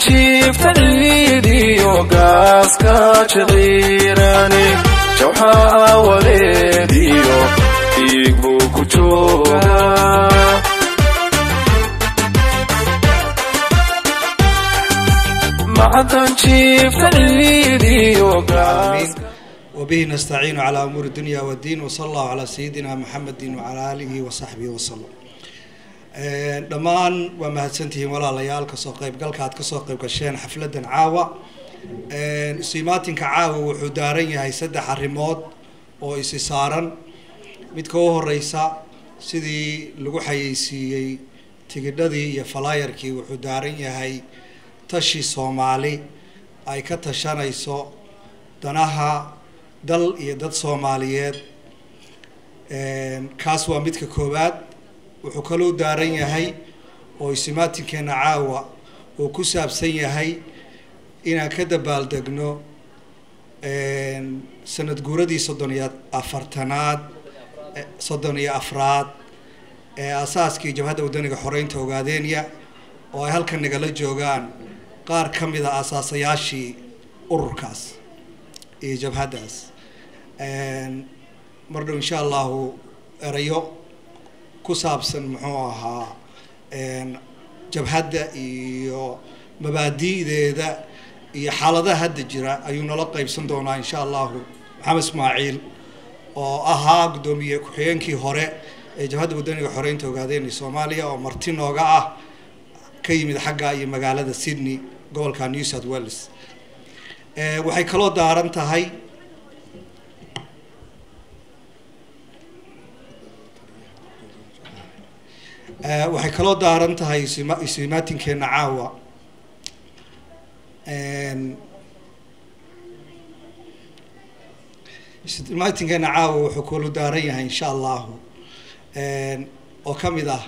jiif taliidiyo gaaska jiriirani jawxa waleediyo dhiig buu ku joogaa macdan jiif taliidiyo gaaska وبه نستعين على أمور الدنيا والدين وصلى الله على سيدنا محمد وعلى آله وصحبه وسلم دمان ومهدسنتهم ولا ليال كسوقيب قال كات كسوقيب كشين حفلة عاوة سيماتين كعاوة وحدارين هاي سد حرمات أو إسسارا متكوه الرئيسة سيدي لقو حيسي تجددي يفلاير كي وحدارين هاي تشي صومالي أي كتشان يسو دناها dal iyo dad Soomaaliyeed kaas waa midka koowaad wuxuu kaloo daaran yahay oo ismaatinkeena caawa oo ku saabsan yahay inaan ka dabaaldegno sanad guuradii 34aad ee asaaskii jabhadda wadaniga xoreynta Ogaadenya oo ay halkan nagala joogaan qaar kamid ah asaasayaashii ururkaas ee jabhadaas mardo insha Allah erayo ku saabsan muxuu ahaa jabhadda iyo mabaadi'deeda iyo xaaladaha hadda jira ayuu nala qaybsan doonaa insha Allah Maxamed Ismaaciil oo ahaa gudoomiye ku-xigeenkii hore ee jabhadda wadaniga xoreynta Ogaadenya Soomaaliya oo marti nooga ah ka yimid xagga iyo magaalada Sydney gobolka New South Wales waxay kaloo daaran tahay waxay kaloo daaran tahay ismaatinkeena caawa ismaatinkeena caawa wuxuu kaloo daaran yahay insha Allah oo kamid ah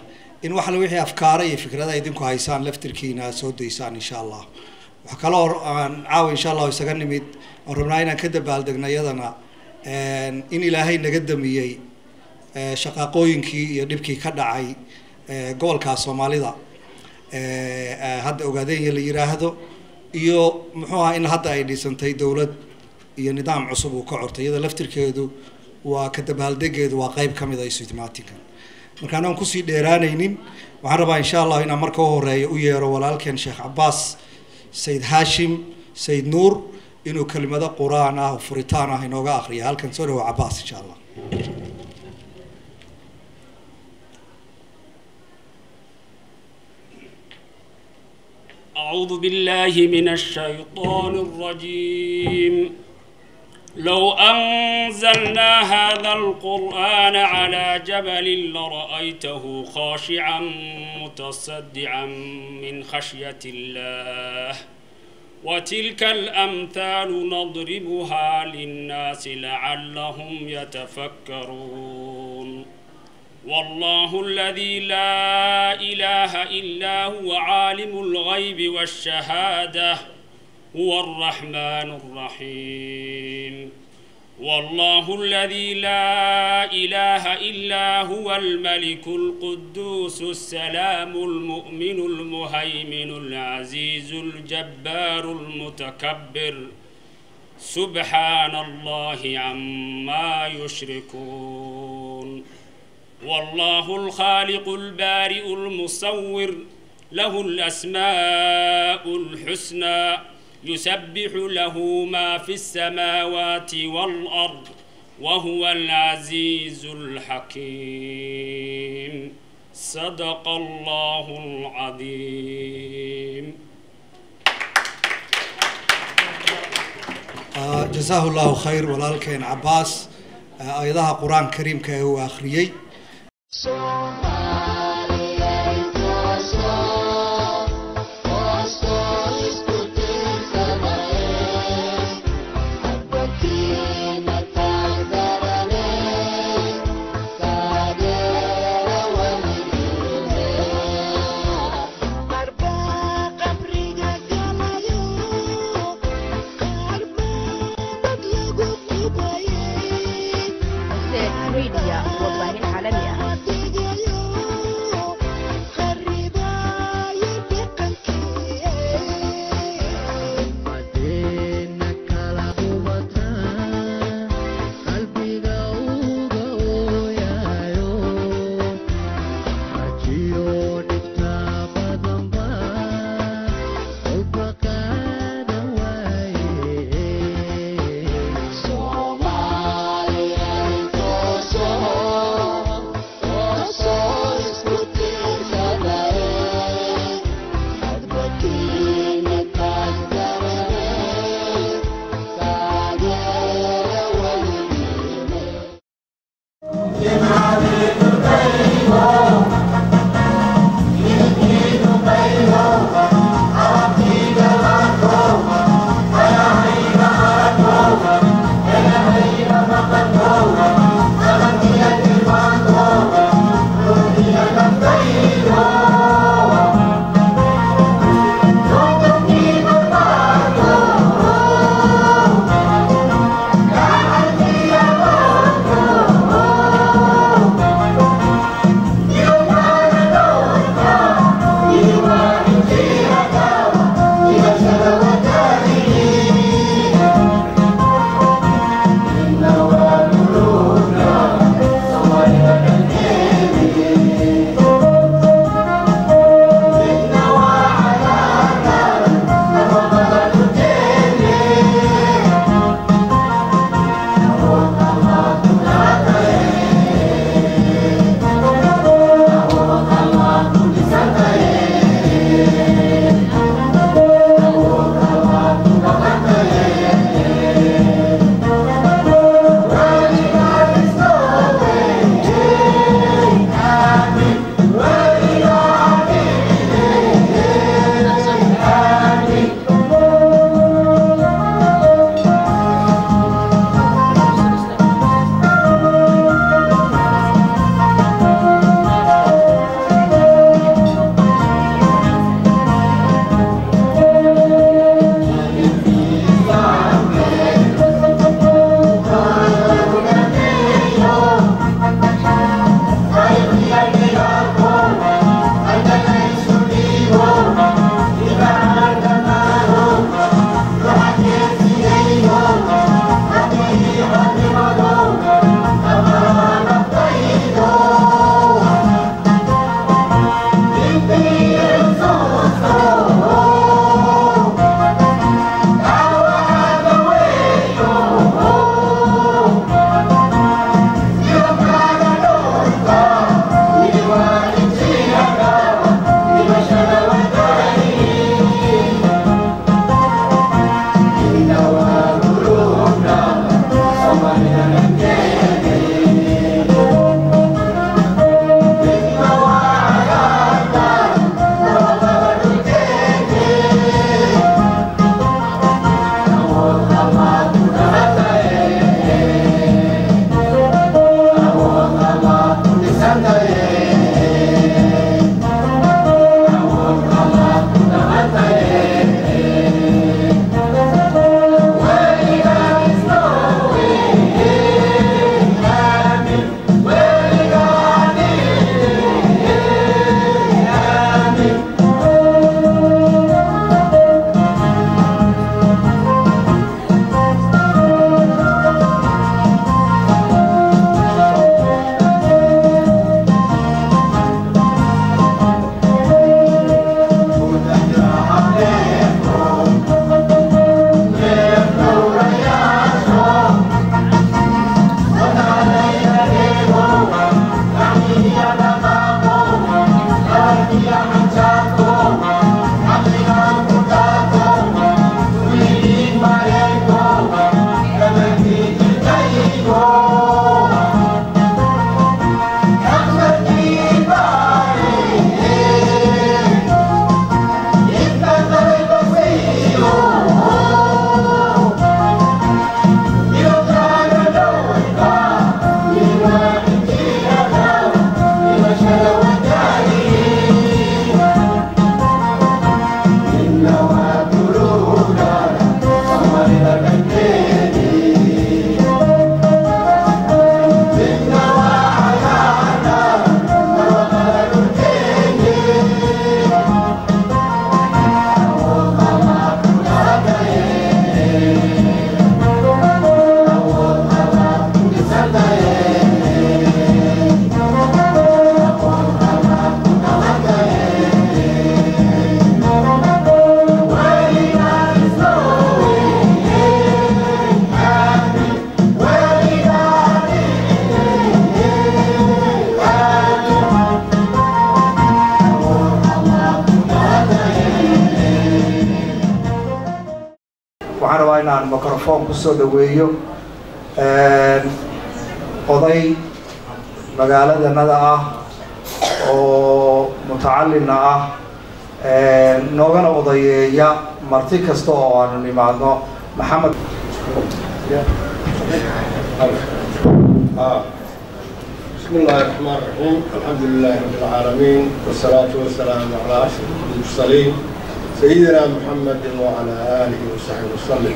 in wax la wixii afkaar iyo fikrada idinku haysaan laftirkiina soo deysaan insha Allah waxa kaloo aan caawa insha Allah isaga nimid oo rabnaa inaan ka dabaaldegno iyadana in Ilaahay naga damiyay shaqaqooyinkii iyo dhibkii ka dhacay gobolka Soomaalida hadda Ogaadenya la yiraahdo iyo muxuu ahaa in hadda ay dhisantay dawlad iyo nidaam cusub oo ka cortay iyada laftirkeedu waa ka dabaaldegeedu waa qayb kamid ah ismaatinkan marka aan ku sii dheeraanaynin waxaan rabaa insha Allah inaan marka horeeyo u yeero walaalkeen Sheikh Abbas Said Hashim Said Nur inuu kelimada Quraan ah oo furitaan ah inooga akhriyo halkan soo dhaw Abbas insha Allah أعوذ بالله من الشيطان الرجيم لو أنزلنا هذا القرآن على جبل لرأيته خاشعا متصدعا من خشية الله وتلك الأمثال نضربها للناس لعلهم يتفكرون والله الذي لا إله إلا هو عالم الغيب والشهادة هو الرحمن الرحيم والله الذي لا إله إلا هو الملك القدوس السلام المؤمن المهيمن العزيز الجبار المتكبر سبحان الله عما يشركون والله الخالق البارئ المصور له الأسماء الحسنى يسبح له ما في السماوات والأرض وهو العزيز الحكيم صدق الله العظيم جزاه الله خير ولكن عباس أيضا قرآن كريم كهو آخريي waxaan rabaa inaan microphone ku soo dhaweeyo oday magaaladanada ah oo mutacalina ah noogana odayeeya marti kasta oo aanu nimaadno maxamed بسم الله الرحمن الرحيم الحمد لله رب العالمين والصلاة والسلام على أشرف المرسلين سيدنا محمد وعلى آله وصحبه وسلم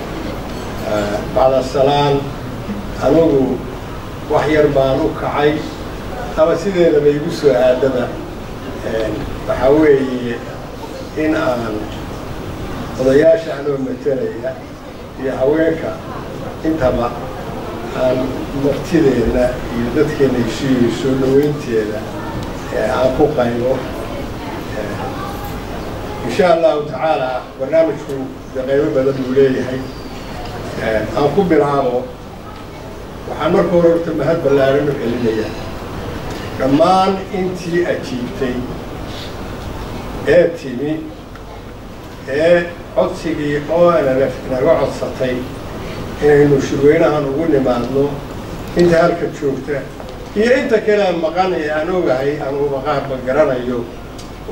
بعد السلام أنو وحير بانو كعي أما سيدنا بيقصوا آدم بحاول إن أن قضياش أنو متريا يحاولك انتبه aan martideena iyo dadkeena soo dhaweynteeda aan ku qaybo insha Allah ta'ala barnaamijku qaybo badan uu leeyahay aan ku bilaabo waxaan marka hore mahad ballaaran u celinayaa dhammaan intii ajiibtay ee timi ee codsigii oo ana naga codsatay inaynu shirweynahan ugu nimaadno inta halka joogta iyo inta kale maqan ee aan ogahay aan uga qaarba garanayo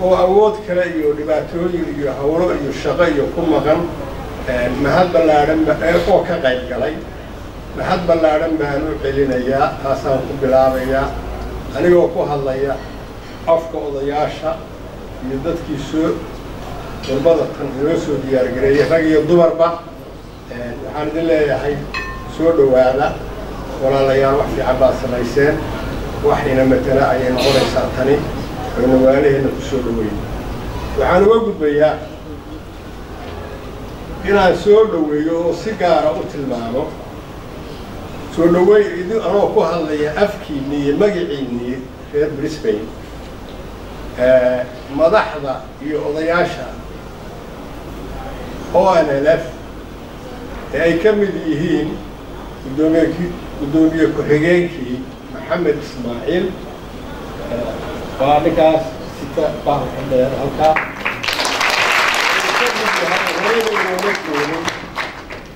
oo awood kale iyo dhibaatooyin iyo hawlo iyo shaqo iyo ku maqan mahad ballaaran oo ka qayb galay mahad ballaaran baan u celinayaa taasaan ku bilaabayaa anigoo ku hadlaya afka odayaasha iyo dadkii soo qurbada tan inoo soo diyaargareeyay rag iyo dumarba waxaan idin leeyahay soo dhawaada walaalayaal wax fiican baad samayseen waxayna matala ayay noqonaysaa tani aynu walaalaheena ku soo dhaweyn waxaan uga gudbayaa inaan soo dhaweeyo oo si gaara u tilmaamo soo dhaweey idin anoo ku hadlaya afkiinni iyo magaciinni reer Brisbane madaxda iyo odayaasha ONLF ay ka mid yihiin gudoomiye ku-xigeenkii Maxamed Ismaaciil waa ninkaas sita baahan dheer halkaa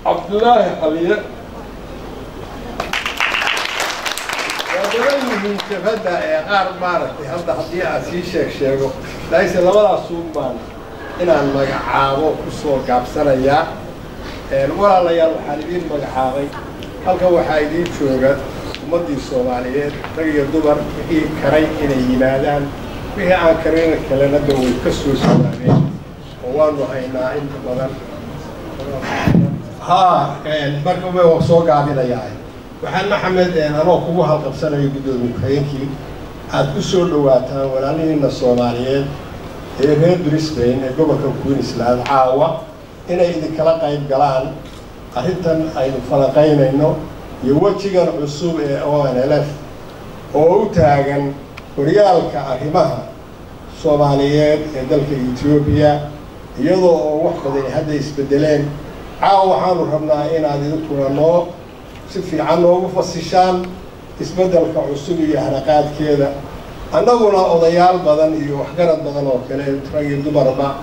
Abdullaahi Xaliye وأنا شفدا قار مارتي هذا حدي أسيشك شيء ليس لولا سوبان إن المجعاو كسور كابسنا ولا لا يلو حالين مجعاوي هل كوا حايدين شوجت ومدي الصوماليين تجي الدبر هي كري إن ينادان فيها عكرين كلنا دوي كسور الصوماليين وانو هينا عند بدر ها بركوا وصو قابل ياي waxaan maxamed anoo kugu halqabsanayo gudoomiye aad ku soo dhawaataan walaalina Soomaaliyeed ee reer Brisbane ee gobolka Queensland caawa inay idin kala qayb galaan arrintan aynu falanqaynayno iyo wajigan cusub ee ONLF oo u taagan horyaalka arrimaha Soomaaliyeed ee dalka Ethiopia iyadoo wax badan hadda isbedeleen caawa waxaanu rabnaa inaad idinku noo في عنه وفصيشان إسبدل كعصور يحرقات كذا أنغنا أضيال بدن يوحجرت بدن وكله ترى الدبر با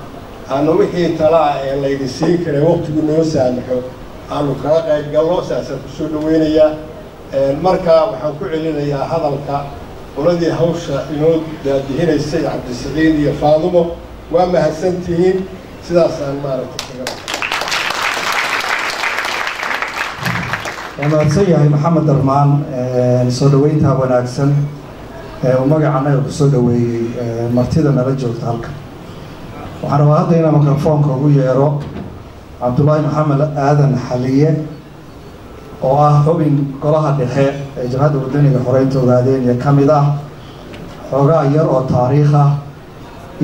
أنو وحي طلع اللي يسيك وقت جنوس عنه أنو كراقة جلوس أسد سودوينيا المركب وحنقول لنا يا هذا الكا qoladii hawsha inoo daadihinaysay cabdisiciid iyo faadumo waa mahadsantihiin sidaasaan maaragtay mahadsan yahay maxamed darmaan soo dhaweynta wanaagsan uu magacanaga ku soo dhaweeyey martida nala joogta halkan waxaan rabaa hadda inaan mikrofoonka ugu yeero cabdullaahi maxamed aadan xaliye oo ah xubin golaha dhexe ee jabhadda wadaniga xoreynta ogaadeen ka mid ah xoogaa yar oo taariikh ah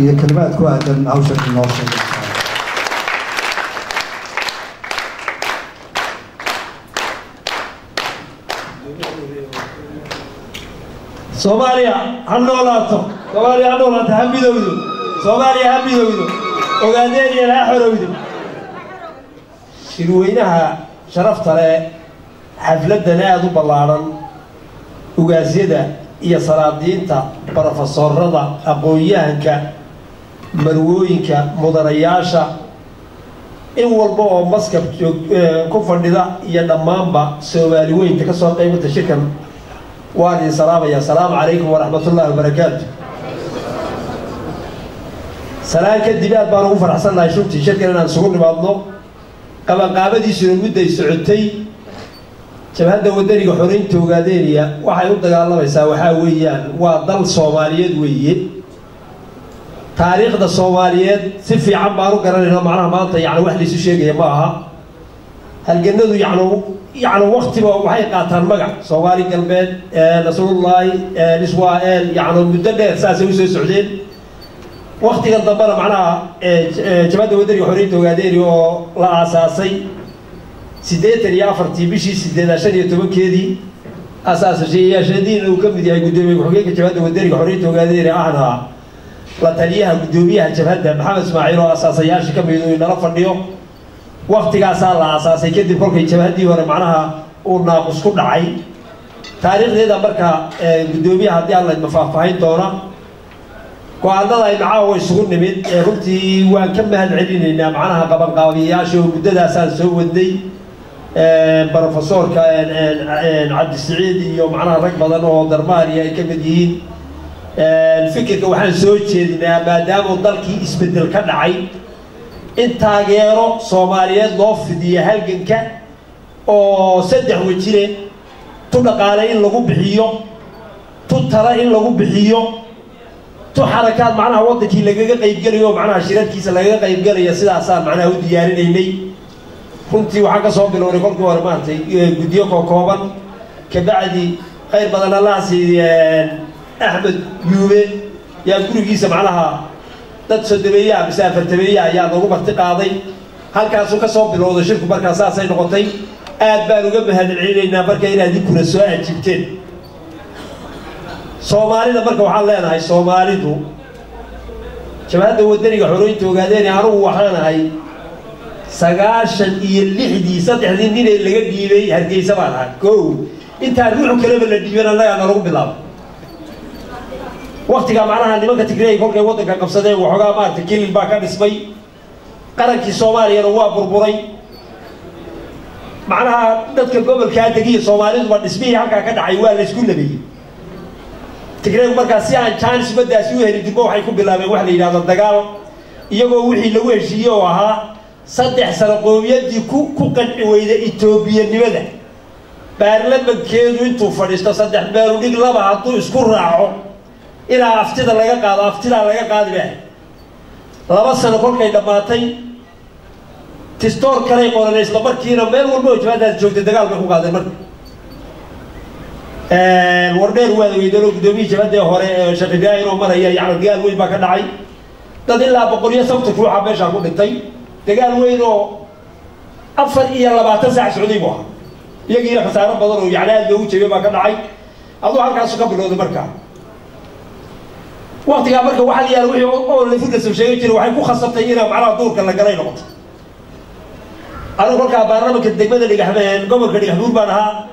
iyo kalimaad ku aadan hawsha noo sheegay Soomaaliya ha noolaato ha midowdo Soomaaliya ha midowdo ogaadeen iyo la xorowdo shirweynaha sharafta leh xafladan aad u ballaaran ugaasyada iyo salaadiinta professorada aqoon-yahanka marwooyinka mudanayaasha in walba oo maskab ku fadhida iyo dhammaanba Soomaali weynta ka soo qaybta shirkan وعلي السلام يا سلام عليكم ورحمة الله وبركاته. سلام كدبات بانو فرح صلى الله شفتي شركة أنا نسوق بعضنا قبل قابدي سنة مدة سعودي شباب ودري حرين توجدينيا وحيود الله يسوي حاويان وضل صوماليات ويد تاريخ ده صوماليات سفي عم بارو قررنا معنا مالطة يعني واحد يسوي شيء معها هالجنود يعني وقت وحي قاتل مقع صواري قلبين رسول الله الإسرائيل يعني مدة أساسا ويسوي السعودين وقت قد دبر معناها جماعة ودري حرية وقاديري لا أساسي سيدات اليافر تيبيشي سيدات عشان يتوب كذي أساس شيء شديد وكم دي قدومي وحقيقة جماعة ودري حرية وقاديري أنا لا تليها قدوميها جماعة محمد إسماعيل أساسياش كم يدوي نرفع اليوم وقتigaas la asaasay kadib kolkay jabhadii hore macnaha uu naaqus ku dhacay taariikhdeeda marka gudoomiyaha hadii aan la faahfaahin doona go'aanada ay macaawo isugu nimid runtii waan ka mahad celinaynaa macnaha qaban qaabiyaasha muddadaas aan soo waday professorka cabdisiciid iyo macnaha rag badan oo darmaariya ay ka mid yihiin fikirka waxaan soo jeedinaa maadaama dalkii isbedel ka dhacay in taageero Soomaaliyeed loo fidiyo halganka oo saddex wajire tu dhaqaale in lagu bixiyo tu tala in lagu bixiyo tu xarakaad macnaha wadankii lagaga qayb galayo macnaha shirarkiisa lagaga qayb galayo sidaas aan macnaha u diyaarinaynay runtii waxaan ka soo bilownay kolkii hore maantay guddiyo kooban ka bacdi qayr badan Allah siiyay Ahmed Yuube yaa gurigiisa macnaha dad sodobeeyaa misaafartabeeyaa ayaa lagu marti qaaday halkaas uu ka soo bilowday shirku markaas ay noqotay aad baan uga mahad celinaynaa markay inaad kuna soo ajibteen Soomaalida marka waxaan leenahay Soomaalidu jabhadda wadaniga xorooyinta ogaadeen anigu waxaan ahay 96 saddexdii nin ee laga dhiibay Hargeysa baan ahay koow inta ruux kale la dhiibay annaga lagu bilaabo وقتها معناها اللي ما كتجري كل كي وضع كقصدين وحجا ما تكيل الباكان اسمي قرن كي صومالي رواب بربوري معناها نذكر قبل كان دقيقة صومالي والاسمية هكا كده عيوان ليش كل نبي تجري مركز يعني كان سبدا سويه اللي تبغى حيكون بلا من واحد إلى هذا الدجال يجوا وحي لو إيش يوها صدق سرقوميات دي كو كان وإذا إثيوبيا نبدا برلمان كانوا انتو فريستا صدق بارو ديك لبا عطوا يسكر راعو إلى أفتيدا لقى قاضي أفتيدا لقى قاضي به لما سنة كل كي دماتي تستور كريم ولا ليس لبر كينا مين والموج هذا الجود الدجال بيكون قاضي مر الوردير هو اللي يدلو قدومي جبهة هوري شقيقين ومر هي يعني الدجال وين بكر داعي تدل لا بقولي صوت تروح عباش أقول الطي دجال وينه أفضل إيه لا بعتزع سعودي بوها يجي خسارة بدر ويعني اللي هو شيء بكر داعي أضو هالك عسكر بلود مركا وقتها مركا واحد يروح أول اللي فوق السوشيال يجري واحد يكون خاصة معنا دور كلا جري نقط أنا أقول لك برنامج الدجمة اللي جحمين قبل كده حضور بانها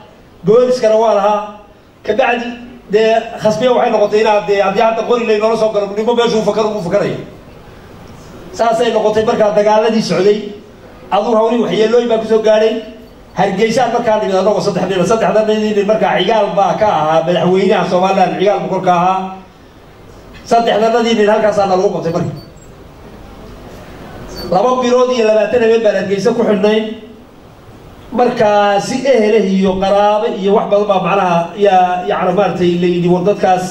جوالس كروالها كبعد ده خصبيه واحد نقطتين ده عاد تقول اللي نورس أقرب اللي ما بيشوف فكرين ساسين نقطتين مركا دجالة دي سعودي أظهر هوني وحيل لو يبقى بسوق قاري hargeysaan markaa nimid anagoo saddexda nin markaa cigaal baa ka ahaa madaxweynaha Soomaaliland cigaal boqorka ahaa saddexdanadii nin halkaasaa lagu qabtay marka 2 bilood iyo 20 habeen baan hargeysa ku xidhnay markaa si eheleh iyo qaraabo iyo wax badan baa macnaha yaa maartay leeydi wadadkaas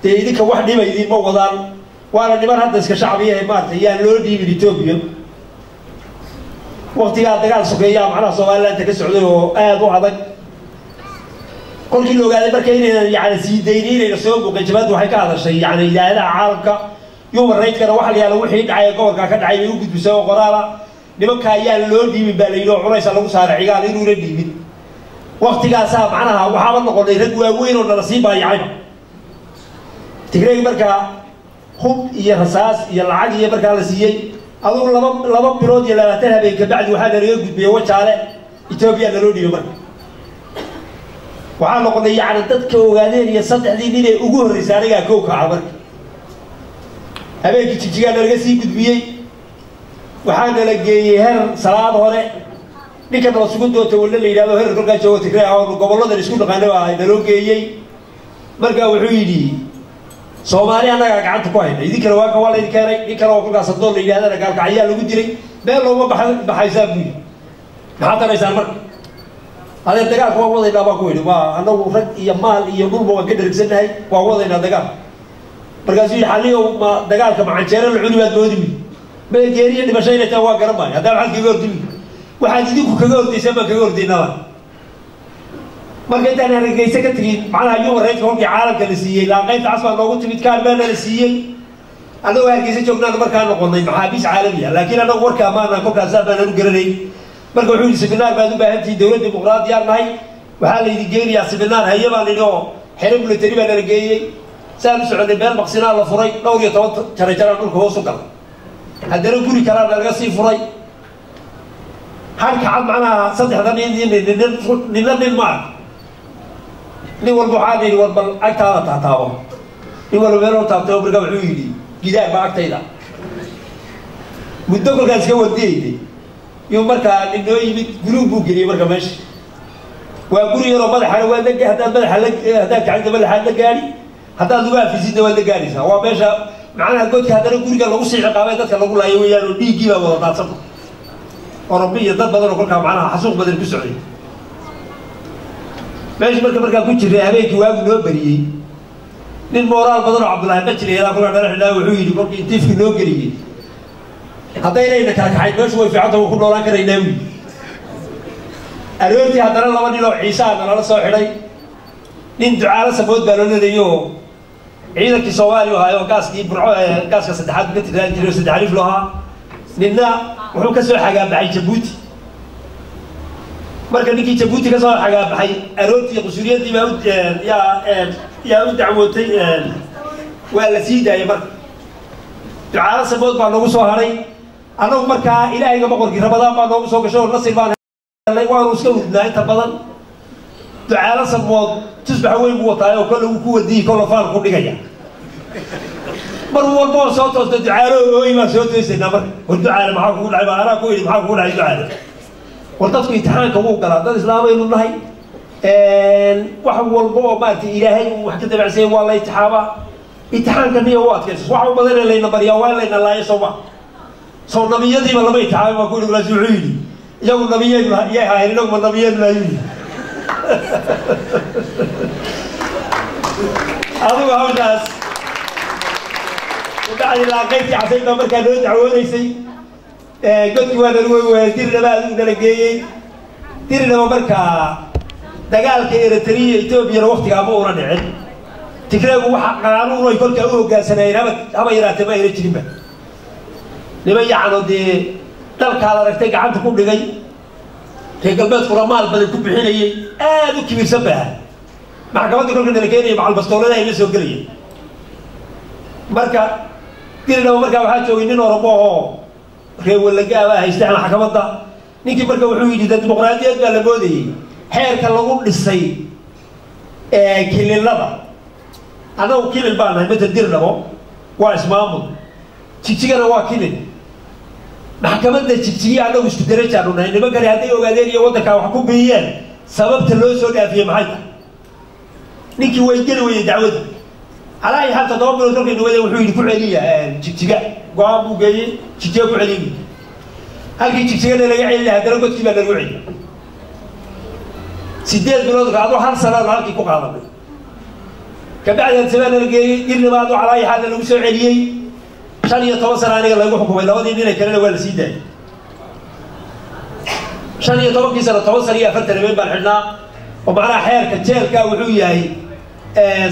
dee idinka wax dhiba idin ma wadaan waana niman hadda iska shacbiga ah maartay yaa loo dhiibin Ethiopia waqtiga dagaal sokeeyaa macnaha Soomaaliland ka socday oo aad u adag kolkii loo gaaday markay inay sii deynayeen soo buuqay jabadu waxay ka hadashay ilaahada caalamka human rights kana waxa la yiraahdo wixii dhacay gobolka ka dhacay inuu gudbiso qoraala nimanka ayaa loo dhiibin baa la yiraahdo cunaysa lagu saaray cigaal inuu la dhiibin waqtigaas macnaha waxa la noqday rag waaweyn oo nasiib ay yahay Tigray marka hub iyo rasaas iyo lacag iyo marka la siiyay adoo 2 bilood iyo 20 habeen ka bacdi waxa laga gudbiyay wajaale Ethiopia loo dhiibay marka waxaa noqday dadka ogaadeen iyo saddexdii nin ee ugu horeysay aniga koow ka marka habeenkii jijiga laga sii gudbiyay waxaa la geeyay heer salaad hore ninka noo sugu doonta wala la yiraahdo heer kolka joogo Tigray oo gobolada isku dhaqaanay ay loo geeyay marka wuxuu yiri Soomaaliya anaga gacanta ku hayna idinkana waa ka wala idin keenay idinkana oo kolkaas doon la yiraahdo gaalka ayaa lagu diray meel loo baxaysaa buuy maxaa tareysaan marka هذا الدجال هو وضع لا بقول أنا ورد يا مال يا نور ما قدر يكسرناه هو وضع الدجال برجازي حاليا ما دجال كمان شهر العلويات بودي بجري اللي بشيله توا كرماي هذا الحال كبير دي واحد يديك كجور تسمى كجور دي نوع ما قلت أنا رجعي سكتري معنا يوم رأيت هم في عالم كنسية لقيت عصفر موجود في كان بين النسية أنا وهرجع سجونا المكان وقلنا محابيس عالمية لكن أنا ورك كمان أنا كوك عزاب أنا نقرني marka wuxuu sibinaar baad u baahantii dawladda dimuqraadiyaad nahay waxa la yiri geeriya sibinaar hayaba lino xirib la tiriba la geeyay saan socday meel maqsina la furay dhowr iyo 10 jarajara dhulka hoos u galay hadana guri kala laga sii furay halka cad macnaha saddexdan nin ma nin walba waxa yiri war bal agtaada taataabo nin walba meel uu taabto marka wuxuu yiri gidaar ba agtayda muddo kolkaas ka wadiyay يوم مركا إنه يبي جروب وكذي مركا ماشي وأقول يا رب هذا حلو هذا هذا حلق هذا كعند هذا حلق قاري هذا ذوق في زيد هذا قاري سا هو ماشى معنا قلت هذا نقول قال وصي عقابات قال نقول أيوة يا ربي جيبه ولا تعصب وربي يضرب بدل كل كام معنا حسوق بدل بسعودي ماشي مركا قلت لي هذيك واقول له بري للمورال بدل عبد الله بتشري هذا كل عبد الله وحيد مركا يتفق له قري هذا إلينا كحيد مش هو في عطه وكل ولا كره ينوي. أروتي هذا الله وني لو عيسى هذا الله صاحي لي. ندعى على سبود بالون اليوم. عيدك سوالي وهاي وقاس يبرع قاس كسدحات قلت له جلوس تعرف لها. لنا وحنا كسر حاجة بعي جبوتي. مركز نيجي جبوتي كسر حاجة بعي أروتي قصورية دي ما يا دعوتي ولا سيدا يا مركز. تعال سبود بالون صهري. أنا مركا إلهي ما بقول رمضان ما نوم سوق شهور نصير بان الله يوارو سكوت لا أنت بدل تعال سبود تصبح وين بوطاي وكل وكود دي كل فار كل جاية مروا البول صوت تعالوا وين ما صوت يسنا مر والدعاء معه كل عبارة كل معه كل عبارة والتصفي امتحان كمو قال هذا الإسلام يقول الله وحول البول ما تي إلهي وحكي بعسين والله يتحابا امتحان كان يوات كيس وحول بدل اللي نبر يوال لين الله يسوى صور نبيتي ولا بيت عايم أقول ولا زعيني يوم نبيين يا هاي لهم النبيين لا يجي هذا هو الناس وبعد لاقيت عسير مركا نود عواني سي قلت وانا روي تيرنا بقى نلقي تيرنا مركا دقال كإيرترية إثيوبيا وقت عمورا نعد تكلموا قانون يقول كأوه قاسنين أما يراتب ما يرتجي لما يعنوا دي تلك على ركتك عند كل جاي كقلبات فرمال بدل كل حين دو كبير سبها مع كمان تقول كنا لقيني مع البستولة ده يلسوا قليل مركا كنا مركا واحد شو إننا ربوه كي ولا جاء هيستعمل حكمات ده نيجي مركا وحوي ده الديمقراطية قال لبودي حير كان لقول للسي كل اللبا أنا وكيل البان هي بتدير له واسمامه تيجي أنا واكيل maxkamadda jigjigiya annagu isku darajaan u nahay nimankani hadday ogaadeen iyo waddankaa wax ku biyeen sababta loo soo dhaafiyey maxay tahay ninkii way geli weyey dacwadda calaa ay xal 7 bilood kolkay dhawadeen wuxuu yidhi ku celiya jigjiga go-aan buu geeyey jigjiga ku celiyey halkii jigjigana laga celi lahaa haddana godkii baa lagu celiy 8 bilood adoo hal sanaan halkii ku qaadanay kabacdi sabana la geeyey dirnaba adoo calaa ay xal lagu soo celiyey 15 sano aniga lagu xukumay labadii nin kalena waa la sii daayay 15 sano 10 sano iyo 40 habeen baan xidhnaa oo macnaha xeerka jeelka wuxuu yahay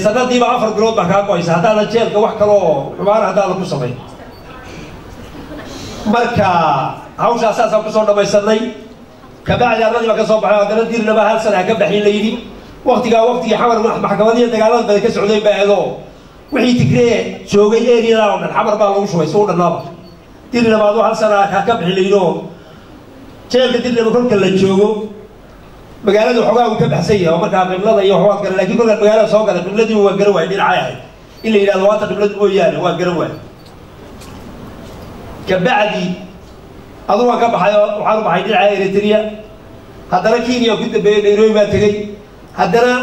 sanadiiba 4 bilood baa kaa go'aysa haddaadan jeelka wax kaloo xumaan haddaadan ku samayn marka hawshaa saasaan kusoo dhamaysanay kabacdi arladii baa ka soo baxay haddana dirnaba hal sana ka baxin la yidhi waqtigii xamar maxkamadiya dagaalada badan ka socday baa eedoo wixii tigree joogay eriyada oo dhan xamar baa lagu shubay soo dhannaaba dirnaba adoo hal sana ka bixin la yidhi oo jeelka dirnaba kolka la joogo magaaladu xogaa uu ka baxsan yahay oo markaa qiblada iyo waxwaad garan laakiin kolka magaalada soo galay qibladii waa garan waay dhinacay ahayd in la yidhahdo waata qibladu mooyaane waa garan waay kabacdi aduu waan ka baxay waxaan u baxay dhinaca Eritrea haddana Kenya ku dambeeyay Nairobi baa tegey haddana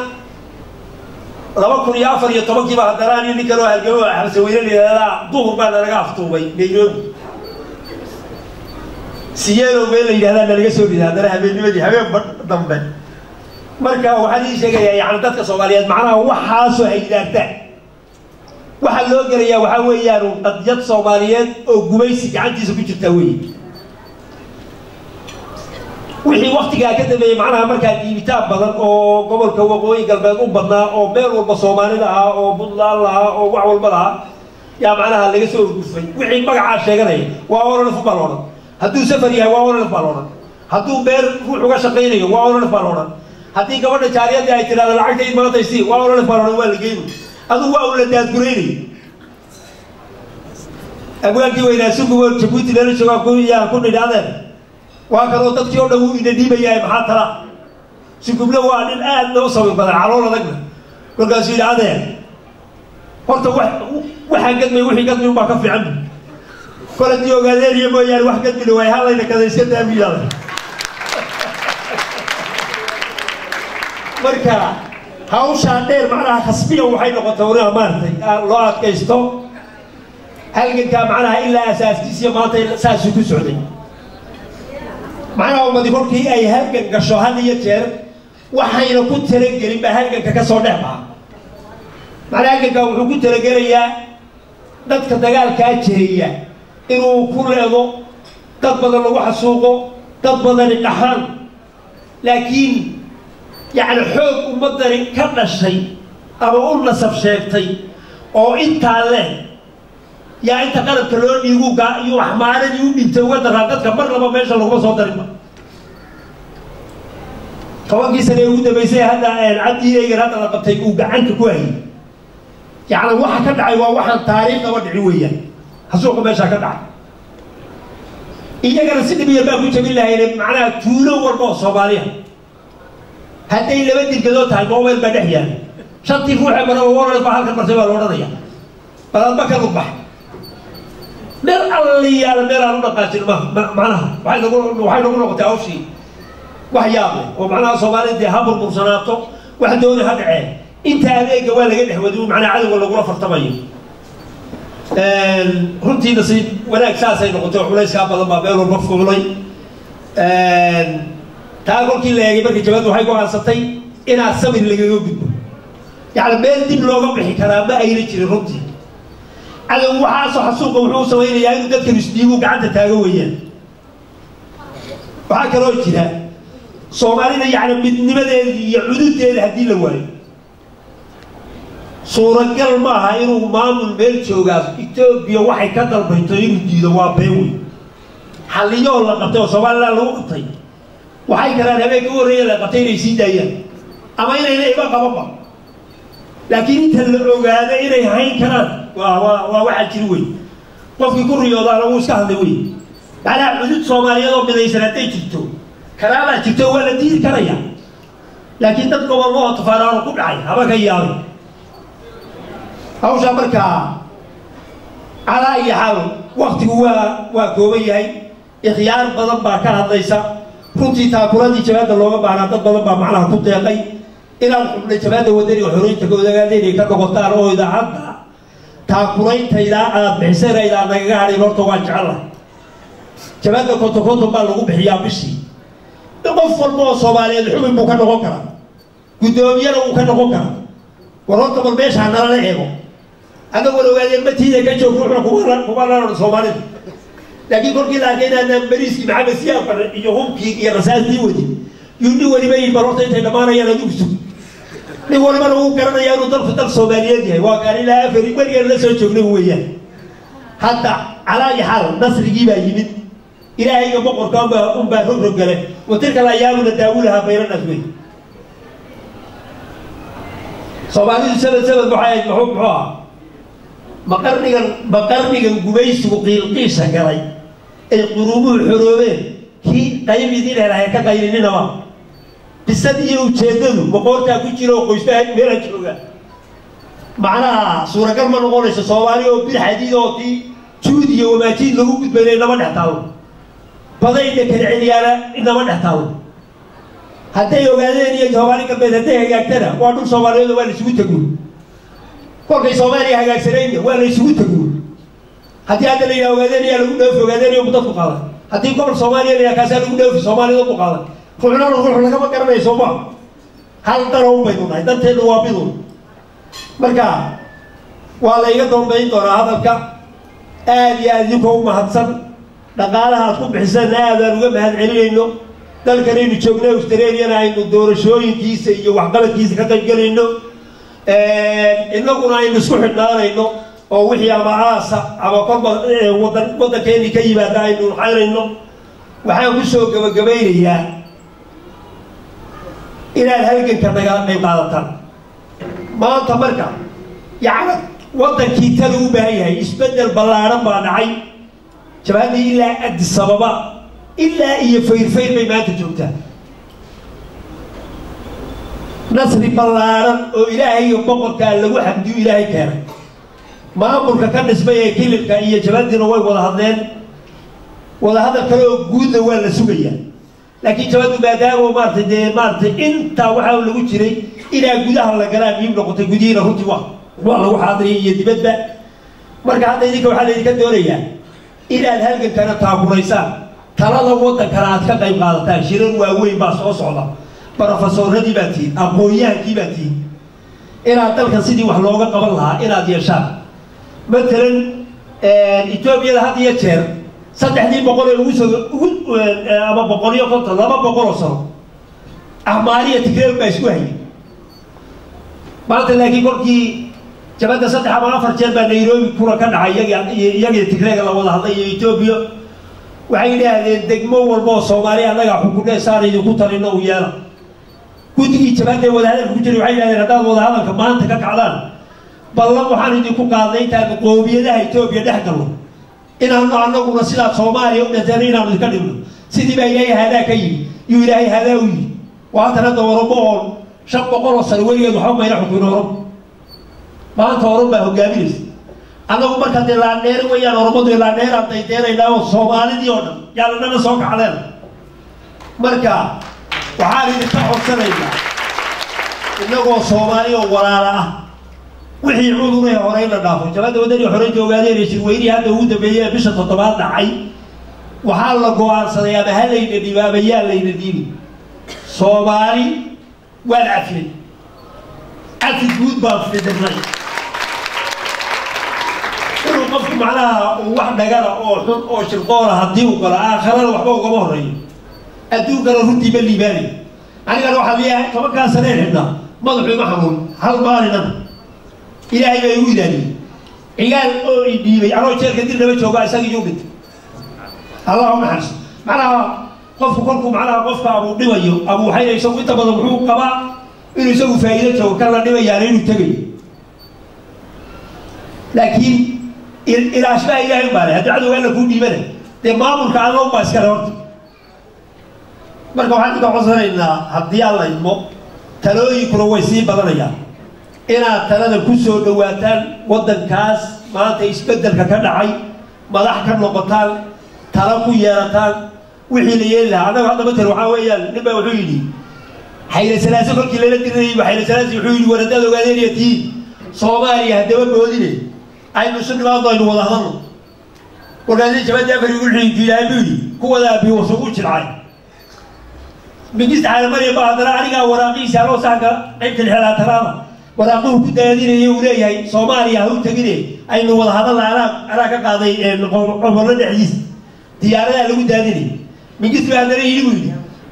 2014 baa haddana nin kale oo halgamo xabsi weynalayda duhur baa laga aftuubay Nairobi siyeelo meel la yidhaahdaa laga soo ridaa haddana habeennimadii habeen dambe marka waxaan ii sheegayaa yani dadka Soomaaliyeed macnaha waxaasoo ay yidhaahdaan waxa loo gelayaa waxaa weeyaan qadiyad Soomaaliyeed oo gumaysi gacantiisa ku jirta weeye wixii waqtigaa ka dambeeyay macnaha markaa diibitaan badan oo gobolka waqooyi galbeed u badnaa oo meel walba Soomaalida ah oo Puntland lahaa oo wax walba lahaa yaa macnaha laga soo urgufay wixii magacaa sheeganaya waa orolaf baa loodhan hadduu safar yahay waa orolaf baa loodhan hadduu beer ruux uga shaqaynayo waa orolaf baa loodhan haddii gabadha jaariyadda ay tiraahdo lacagtayd maanta isii waa orolaf baa loodhan waa la geeyay aduu waa ula daadguraynay abwaankii weynaa sugubo Jabuuti lala joogaa ku nidhaadeen waa kaloo dadkii oo dhan uu ina dhiibayahay maxaa tala sugublo waa nin aad loo sabir badan calool adagna kolkaasuu yidhahdeen horta waxaan gadmay wixii gadmay unbaa ka fiican kol haddii ogaadeen iyo mooyaane wax gadmina waay halayna kadayska daamiyaada marka hawshaa dheer macnaha khasbiya waxay noqotay wariha maaragtay loo adkaysto halgankaa macnaha ilaa asaaskiisiyo maanta saasuu ku socday macnaha ummadi kolkii ay halgan gasho had iyo jeer waxayna ku talagelin baa halganka ka soo dhex baxa macnaha halganka wuxuu ku talagelayaa dadka dagaalkaa jeeya inuu ku leedo dad badan lagu xasuuqo dad badani dhaxan laakiin يعني حب ومدري كذا شيء أو قلنا سبشيتي أو أنت عليه يا أنت قرب كلون يجوا يو حمارن يو بيتوه درجات كمر لما ماشى لو صادر ما كمان كيس اللي يقول بيسي هذا العدي يجري هذا لقب تيجوا عنك كويس يعني واحد كدعي وواحد تاريخ ودعوية حسوق ماشى كدعي إذا كان سيدي بيبقى كويس بالله يعني معناه طوله وربع صوماليها هدي اللي بدي الجدود هاي موبايل بدحيا شنطي فوحة مرة ورا البحر كمرتبة ورا ضيع بدل ما كان ربح مر اللي على مر على نقاش ما معناها وحين نقول نقطة أو شيء وحيابه ومعناها صومالي دي هابر مرسناته وحدوني هذا عين أنت هذا جوال جده ودون معنا عدو ولا غرفة طبيعية هنتي نصيب ولا أساسا نقطة وليس كابل ما بينه المفهوم لي تاقول كي لاغي markii jabadu waxay go'aansatay inaad sabir laga gudbo yaani meel dib looga bixi karaa ma ayna jirin runtii adan waxa soo xasuuqa wuxuu sameeyay inuu dadka isdiibu gacanta taago weeyaan waxa kale oo jira Soomaalida yaani midnimadeeda iyo xuduudeeda hadii la waayo suuragal ma aha inuu maamul meel joogaa Itoobiya waxay ka dalbayto inuu diido waa beewi xaliyo la qabtay Soomaaliland lagu qabtay waxay karaan habeenka u horeeyay la qabtay inay sii daayaan ama inay iba qababa laakiin inta la ogaaday inay hayn karaan waa waxa jiri weey qofkii ku riyoodaa lagu iska hadlay weey bala xuduud Soomaaliyeed oo midaysan haday jirto kalaala jirto waa la diiri karaya laakiin dad gobollo tafaaraan ku dhacay haba ka yaabay hawsha markaa ala ay xal waqtigu waa kooban yahay ikhyaar badan baa ka hadlaysa runtii taakuladii jabaadda looga baahnaa dad badan baa macnaha ku deeqay inaad xubnay jabaadda wadaniga xoreynta odaagaadeenay ka noqotaan oo idaacadda taakulayntaydhaa aad bixisanaydaan nagaga hadhin horta waan jecelahay jabaadda konton baa lagu bixiyaa bishii qof walba oo soomaaliyeed xubin buu ka noqon karaa guddoomiyana wuu ka noqon karaa war horta bal meeshaa nalala eego annagoo ogaadeen matiida ka joog ruuxna kuma lana soomaalida laakiin kolkii la arkay inaanaan bariiskii maxamed siyaafar iyo hubkii iyo rasaastii wadin yuu nin waliba yii bal horta intay dhammaanayaan adigu sug nin walibana wuu garanayaa inuu dalku dal soomaaliyeed yahay waa kaan ilaa afari weligaan la soo joognay weeyaan hadda calaayi xaal nasrigii baa yimid ilaahayga boqorka unbaa rogrogale watilka layaamuna daawulahaa baynanaas wey soomaalidu sanad waxay ahayd muxuu ahaa maqarnigan gumaysigu qiilqiisha galay ay quruumuhu xoroobeen kii qayb idin helahay ka qaylininaba bisad iyo ujeeddadu boqortaa ku jira oo qoysbaha meela jooga macnaha suuragal ma noqonayso soomaali oo bir xadiid oo tii juud iyo wamaajiid lagu gudbayna inama dhex taalo badayna kala celiyaana inama dhex taalo hadday ogaadeen iyo soomaali galbeed hadday hagaagtana waa dhul soomaaliyeed waa la isugu taguul kolkay soomaaliya hagaagsanayna waa la isugu taguul haddii hadda la yidhaha ogaadeen ayaa lagu dhoofi ogaadeen iyo dadku qaadan haddii gobol soomaaliya la yidhaha kaasaa lagu dhoofi soomaaliyada ku qaadan ruuxnana ruux lagama garanayo sooma hal dano un baynu nahay danteedna waa bidun marka waa la iga dambayn doonaa hadalka aad iyo aad idinkoo u mahadsan dhaqaalaha aad ku bixisana aadaan uga mahad celinayno dalkanaynu joogna australiana aynu doorashooyinkiisa iyo waxqabadkiisa ka qaybgelayno innaguna aynu isku xidhnaanayno oo wixii ama aasa ama kolba waddankeennii ka yimaada aynu xayrayno waxaan ku soo gabagabaynayaa inaad halganka naga qayb qaadataan maanta marka yacni waddankii tala u baahan yahay isbeddel ballaadhan baa dhacay jabahaddii ilaa addis ababa ilaa iyo fayrfayr bay maanta joogtaa nasri ballaadhan oo ilaahay iyo boqorkaa lagu xamdiyo ilaahay keenay maamulka ka dhismay ee kilibka iyo jabadiina way wada hadleen wada hadal kale oo guudna waa la sugayaa laakiin jabadu maadaama maartay intaa waxaa lagu jiray ilaa gudaha la galaa muhiim noqotay gudihiina runtii waa lagu xaadiriyay iyo dibadba marka hadda idinka waxaa laydinka doonayaa inaad halgankana taakulaysaan talada waddankana aad ka qayb qaadataan shirar waaweyn baa soo socda barofesoradii baa tihiin aqoon-yahankii baa tihiin inaad dalkan sidii wax looga qaban lahaa inaad yeeshaan matalan etoobiyada had iyo jeer 300 boqol ee ugu ama 150 200 sano ahmaaliya tigreer baa isku hayay maanta laakiin kolkii jabada 3 ama 4 jeer baa Nairobi kula ka dhacay iyaga tigreega la wada hadlay Ethiopia waxay yiraahdeen degmo walba oo Soomaaliya anaga xukuumada saaraydu ku talino u yeela guddigii jabada wada hadal ku jiray waxay yiraahdeen hadaad wada hadalka maanta ka kacdaan ballan waxaan idinku qaaday intaan qoomiyadaha Ethiopia dhex galo inaanu annaguna sidaa Soomaaliya u dhashay inaanu ka dhigno sidii baa Ilaahay hadaa ka yiri yu Ilaahay hadaa u yiri waa tan doorabo 500 sano weligeed waxa ma ila xukuuno Oromo maanta Oromo baa hogaaminaysa annagu marka la dheer wayaan Oromadu la dheer ay deereynaa oo Soomaalidii oo dhan yaalana soo kacdeen marka waxaan idinka codsanaynaa inagoo Soomaaliya oo walaala ah wixii cudurada hore la dhaafo jabada wadani hore joogaadeen shirweyni hadda ugu dambeeyay bisha 7 dhacay waxa la go'aansaday ama halayna dhibaabayaa layna diibi Soomaali wal afil afil guud baa fidnay inuu qofku macnaha wax dhagara oo xun oo shirqoona hadii uu galo aakhirada waxba uga horeeyo adduunkana runtii ma liibaani aniga waxa leeyahay tobanka sano xidna madaxu ma xanuun hal maalina ilaahay bay u ilaaliyo ciyaal oo idhiibay anoo jeerka dil laba jooga isaga iyo mid Allahumma xas macnaha qofku kolku macnaha qofka abu dhibayo abu waxay isagu inta badan wuxuu qabaa inuu isagu faa'iido joogo kala dhibayaan inuu tagay laakiin ilaashbaa ilaahay baa leh hadda wala ku dhiibana de maamulka Allah baa iska horta marka waxaan ka codsanaynaa haddii alla idmo talooyinkuna way sii badanayaan inaad talada ku soo dhawaataan waddankaas maanta isbeddelka ka dhacay madax ka noqotaan تلاقوا يارتان وحيل يلا هذا هذا مثل وحاويا نبى وحيلي حيل سلاسل كل كلا تدري وحيل سلاسل وحيل ولدنا وقادر يتيم صوماليا هدوا بوديني أي مسلم ما ضايل ولا هضر وقال شباب جعفر يقول حين في أبوي هو ذا بيوصفوش العين من جزء على مريم بعد رأينا وراقي سالو ساكا قيمة الحالات ترى وراقوه كده يدين يولي صوماليا هو تجري أي نو ولا هذا على كقاضي عمر العزيز ديارنا لو داديني من جزء بعد رأينا يقول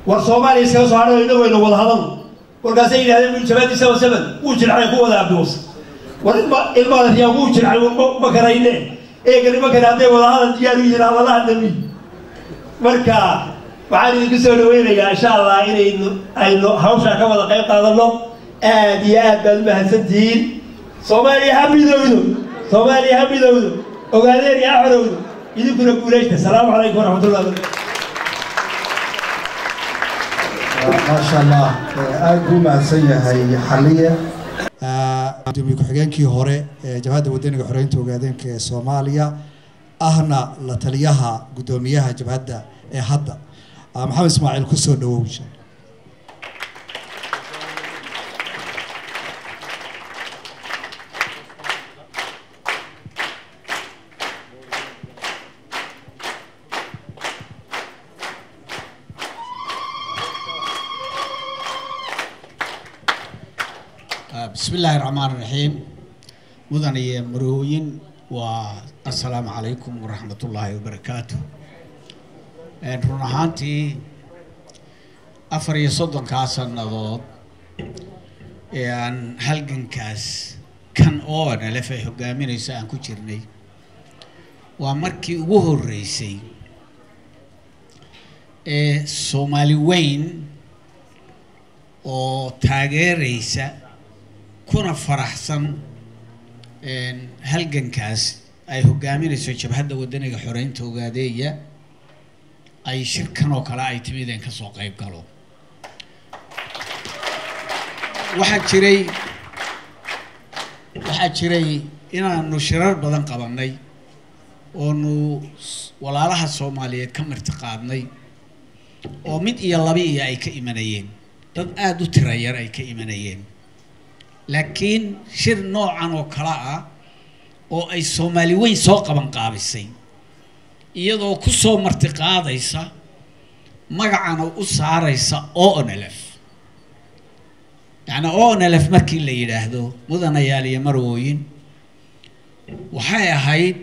والصومالي سكوا صاروا ينو ولا هذا وقال سيد هذا من شباب يسوي سبب وش العين هو ذا بيوصف والمال يا وش العين مكرينه إيه قال مكر هذا ولا هذا ديار يجري على الله النبي مركا وعلي القصة وينيا إن شاء الله إنه هوشة كم هذا قيد هذا الله آديات بالمهندسين صومالي حبي ذودو صومالي حبي ذودو وقادر يا حرودو يذكر كوليش السلام عليكم ورحمة الله وبركاته ما شاء الله أقول ما سيها هي حالية دمي كحجانكي هوري جبهة ودينك حرين توجدينك صوماليا أهنا لتليها قدوميها جبهة هذا محمد إسماعيل كسر دووش بسم الله الرحمن الرحيم مدني مروين والسلام عليكم ورحمة الله وبركاته رونحانتي أفري صدق كاسر نضاد يعني هلجن كاس كان أنا لفه جامين إنسان كتيرني ومركي وهو الرئيسي سومالي وين أو تاجر رئيسة كنا فرحسن هلجن كاس أي هو جامين إنسان شبه ودني حرين توجدية أي شركة وكلا أي تميدين كسوق أي قالوا واحد شري إنا نشرر بدن قبلني ونو ولا لها الصومالية كم ارتقادني ومن يلا بي أي كإيمانيين تد ترير أي كإيمانيين لكن شر نوعا وكلا أو أي صومالي وين سوق بنقابسين iyadoo ku soo martiqaadaysa magacana u saaraysa ONLF yani ONLF markii la yiraahdo mudanayaal iyo marwooyin waxay ahayd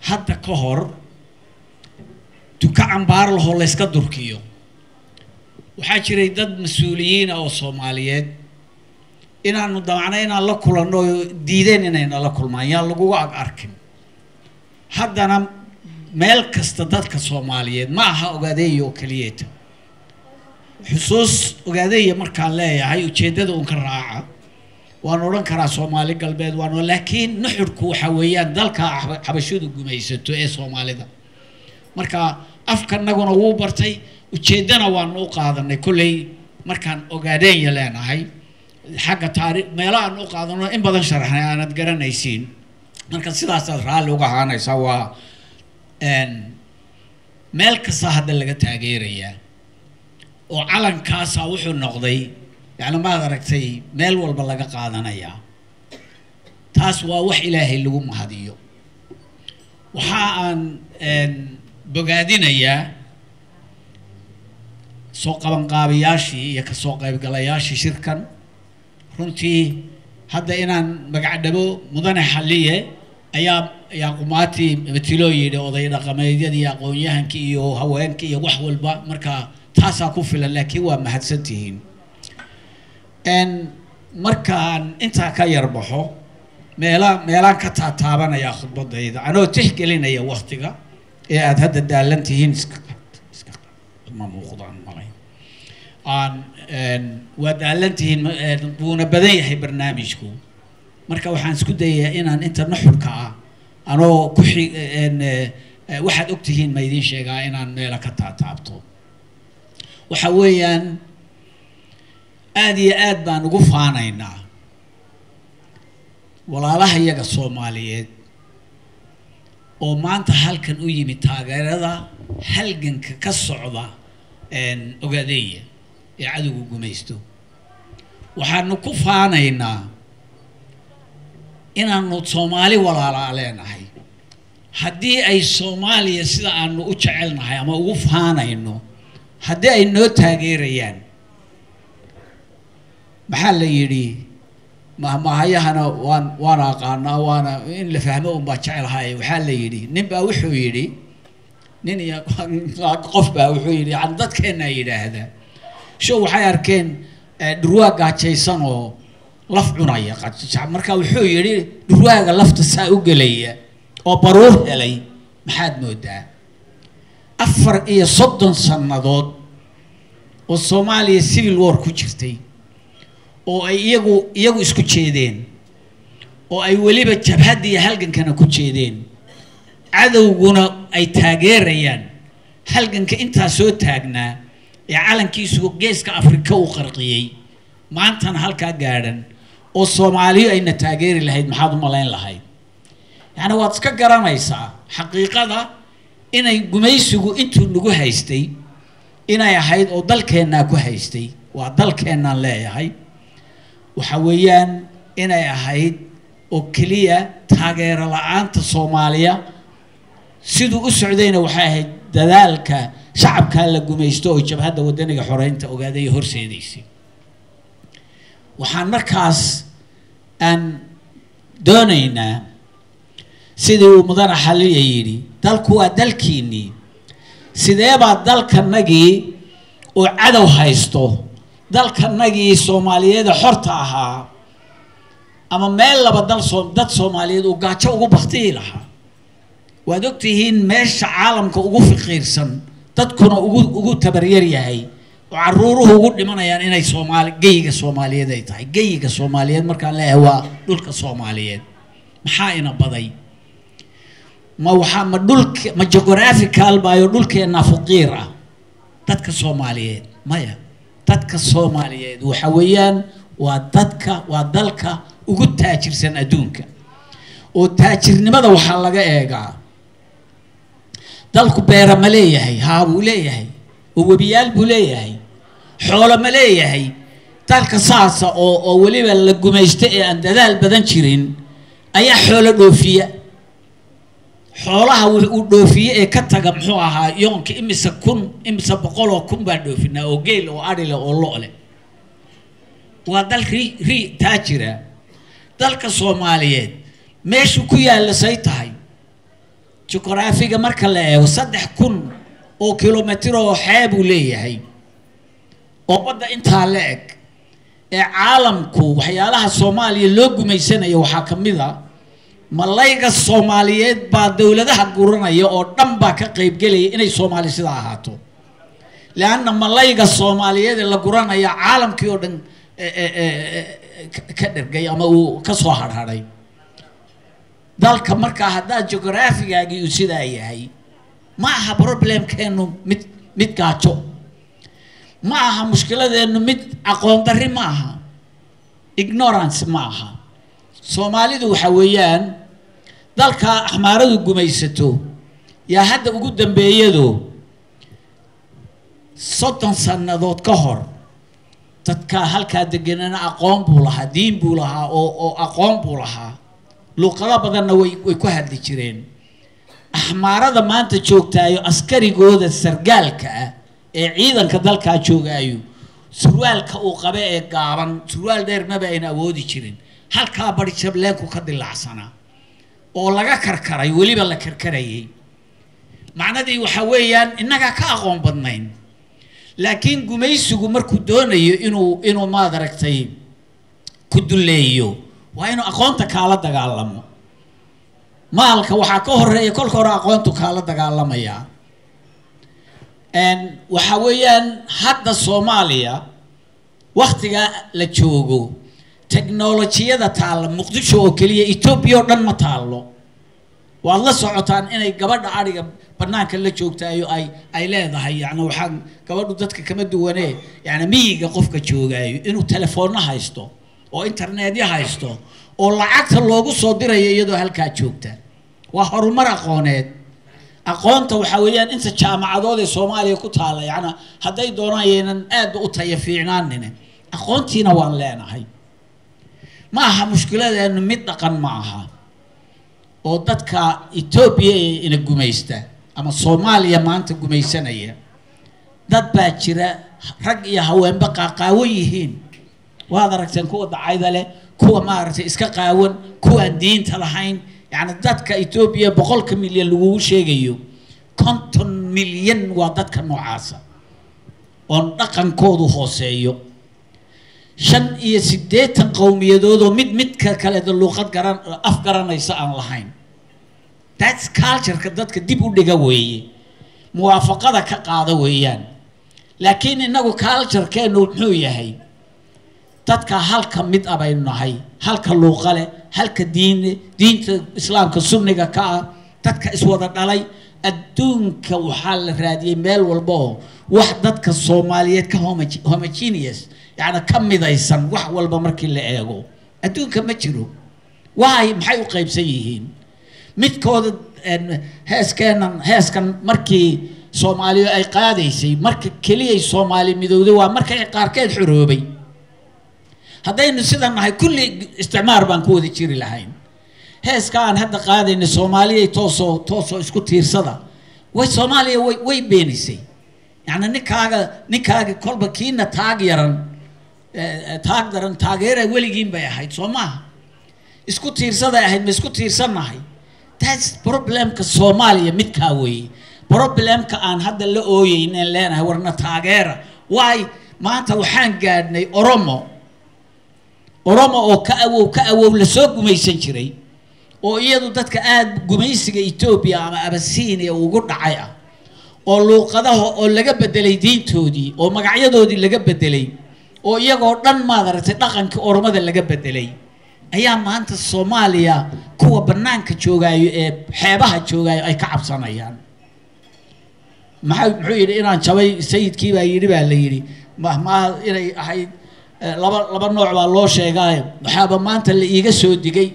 hadda ka hor duka cambaar laho la iska durkiyo waxaa jiray dad mas'uuliyiin oo Soomaaliyeed inaanu damacnayna la kulano diideen inayna la kulmaan yaa lagu arkin haddana meel kasta dadka Soomaaliyeed ma aha ogaadeeyo kaliyeeta xusuus ogaadeeyo markaan leeyahay ujeedada uu ka raaca waan oran karaa Soomaali galbeed waan laakiin nuxurku waxa weeyaan dalka xabashidu gumaysato ee Soomaalida marka afkanaguna wuu bartay ujeedana waan u qaadanay kulay markaan ogaadeeyo leenahay xagga taariikh meelaha aan u qaadano in badan sharaxnay aanad garanaysiin marka sidaas raali uga haanaysa waa meel kasta hadda laga taageerayaa oo calankaasa wuxuu noqday yani ma aragtay meel walba laga qaadanaya taas waa wax Ilaahay lagu mahadiyo waxa aan bogaadinayaa soo qaban qaabiyaashii iyo ka soo qayb galayaashii shirkan runtii hadda inaan magacdabo mudane xalliye ayaa qumaati matilooyida oday dhaqameedyada iyo aqoonyahanka iyo haweenka iyo wax walba marka taasa ku filan laakiin waa mahadsantihiin markaan inta ka yarbaxo meelaan ka taabanaya khudbadayda anoo tixgelinaya waqtiga ee aad hadda daalantihiin iska ma muuqdaan malay waa daalantihiin wuuna badan yahay barnaamijku marka waxaan isku dayayaa inaan inta nuxurka ah anoo ku waxaad ogtihiin ma idin sheegaa inaan meela ka taabto waxa weeyaan aad iyo aad baan ugu faanaynaa walaalaha iyaga Soomaaliyeed oo maanta halkan u yimid taageerada halganka ka socda ogaadeeya ee cadowga gumaysto waxaanu ku faanaynaa inaanu Soomaali walaala leenahay haddii ay Soomaaliya sida aanu u jecelnahay ama ugu faanayno haddii ay noo taageerayaan maxaa la yidhi mahayahana waan aqaanaa waana in la fahmo un baa jecelahay waxaa la yidhi nin baa wuxuu yidhi nin iyo qof baa wuxuu yidhi yani dadkeena yidhaahda show waxay arkeen dhurwaa gaajaysan oo laf cunaya marka wuxuu yidhi dhurwaaga lafta saa u gelaya oo baruur helay maxaad moodaa 34 sannadood oo Soomaaliya civil war ku jirtay oo ay iyagu isku jeedeen oo ay waliba jabhadii halgankana ku jeedeen cadowguna ay taageerayaan halganka inta soo taagnaa ee calankiisu geeska Afrika u qarqiyay maantana halka gaadhan oo Soomaaliya ayna taageeri lahayd maxaad u malayn lahayd yani waad iska garanaysaa xaqiiqada inay gumaysigu intuu nagu haystay inay ahayd oo dalkeena ku haystay waa dalkeena leeyahay waxa weeyaan inay ahayd oo kaliya taageero la'aanta Soomaaliya sidoo u socdayna waxay ahayd dadaalka shacabka la gumaysto oo jabhada wadaniga xoreynta ogaaday horseedaysay waxaan markaas aan doonaynaa sidii uu mudane xaliya yidhi dalku waa dalkiinii sidee baa dalkanagii oo cadow haysto dalkanagii Soomaaliyeed xorta ahaa ama meel laba dad Soomaaliyeed oo gaajo ugu baqtii lahaa waad ogtihiin meesha caalamka ugu fiqiirsan dadkuna ugu tabaryar yahay oo caruuruhu ugu dhimanayaan inay geyga Soomaaliyeed ay tahay geyga Soomaaliyeed markaan leeyahay waa dhulka Soomaaliyeed maxaa ina baday ma dhulka ma geographical baayo dhulkeena faqiir ah dadka Soomaaliyeed maya dadka Soomaaliyeed waxa weeyaan waa dalka ugu taajirsan adduunka oo taajirnimada waxa laga eegaa dalku beera ma leeyahay haa buu leeyahay oo wabiyaal buu leeyahay xoolo ma leeyahay dalka saasa oo waliba la gumaysto ee aan dadaal badan jirin ayaa xoolo dhoofiya xoolaha uu dhoofiye ee ka taga muxuu ahaa yoonka imisa boqol oo kun baa dhoofinaa oo geel oo ari leh oo lo leh waa dal ri taajira dalka Soomaaliyeed meeshu ku yaala say tahay juqraafiga marka la eego 3,000 oo kiiloomitir oo xeeb uu leeyahay oo badda inta la eg ee caalamku waxyaalaha Soomaaliya loo gumaysanayo waxa kamid ah malayga Soomaaliyeed baa dawladaha guranaya oo dhan baa ka qayb galay inay Soomaali sida ahaato laana malayga Soomaaliyeed la guranaya caalamkii oo dhan ka dhergay ama uu ka soo harharay dalka marka hadaa geographigaagi uu sida yahay ma aha problemkeenu mid gaajo ma aha mushkiladeenu mid aqoon darri ma aha ignorance ma aha Soomaalidu waxa weeyaan dalka axmaaradu gumaysato yaa hadda ugu dambeeyado 30 sannadood ka hor dadka halka deganana aqoon buu lahaa diin buu lahaa oo aqoon buu lahaa luqada badanna way ku hadli jireen axmaarada maanta joogtaayo askarigooda sargaalka ah ee ciidanka dalka joogaayo surwaalka uu qabe ee gaaban surwaal dheer ma bayna awoodi jirin halka bari jableenku ka dilacsana oo laga karkaray waliba la karkarayay macnadii waxa weeyaan inaga ka aqoon badnayn laakiin gumaysigu markuu doonayo inuu ma aragtay ku duleeyo waa inuu aqoonta kala dagaalamo maalka waxa ka horeeya kolka hore aqoontu kala dagaalamaya waxa weeyaan hadda Soomaaliya waqtiga la joogo teknolojiyada taala Muqdisho oo kaliya Ethiopia oo dhan ma taalo waad la socotaan inay gabadha ariga banaanka la joogtaayo ay leedahay yani waxaan gabadhu dadka kama duwanee yani miyiga qofka joogaayo inuu telefoon haysto oo internet haysto oo lacagta loogu soo dirayo iyadoo halka joogta وهرمر أقونات أقونت وحويان أنت جامعات الصومالية كتالة يعني هذي دونايين أد أطيب في عناننا أقونتينا والله هاي معها مشكلة لأنه متقن معها ودتك إثيوبيا إن الجميستا أما الصومالية ما أنت جميسانية dad baa jira rag iyo haweenba qaawan yihiin waad aragteen kuwa dacayda leh kuwa maaragtay iska qaawan kuwa diinta lahayn yani dadka Ethiopia 100 milyan lagu sheegayo 50 milyan waa dadka noocaasa oo dhaqankoodu hooseeyo 85 qowmiyadood oo mid kale luqad garan af garanaysa aan lahayn that's culture ka dadka dib u dhiga weeye muwaafaqada ka qaada weeyaan laakiin inagu culture keenu wuxuu yahay dadka halka mid abaynu nahay halka luuqale halka diinta islaamka sunniga ka dadka iswada dhalay adduunka waxa la raadiyay meel walba wax dadka Soomaaliyeed ka homogeneous yani ka midaysan wax walba markii la eego adduunka ma jiro waay maxay u qaybsan yihiin midkooda heeskan markii Soomaaliya ay qaadaysay marka kaliya Soomaali midowday waa marka ay qaarkeed xuroobay hadaynu sidan nahay kulli isticmaar baan ku wada jiri lahayn heeskaan hadda qaadayna Soomaaliya tooso isku tiirsada way Soomaaliya way beenisay yani ninkaaga kolba kiina taageera weligiin bay ahayd Soomaha isku tiirsada ahayd ma isku tiirsanahay that's problemka Soomaaliya midka weey problemka aan hadda la ooyeeneen leenahay warna taageera way maanta waxaan gaadnay Oromo oo ka awow la soo gumaysan jiray oo iyadu dadka aad gumaysiga Ethiopia ama Abyssinia ugu dhacay oo luuqadaha oo laga bedelay diintoodii oo magacyadoodii laga bedelay oo iyagoo dhan maadartay dhaqanka Oromada laga bedelay ayaa maanta Soomaaliya kuwa banaanka joogaayo ee xeebaha joogaayo ay ka cabsanayaan muxuu yiri inaan jabay sayidkii baa yiri baa la yiri ma inay ahayd laba nooc baa loo sheegay waxaaba maanta la iiga soo digay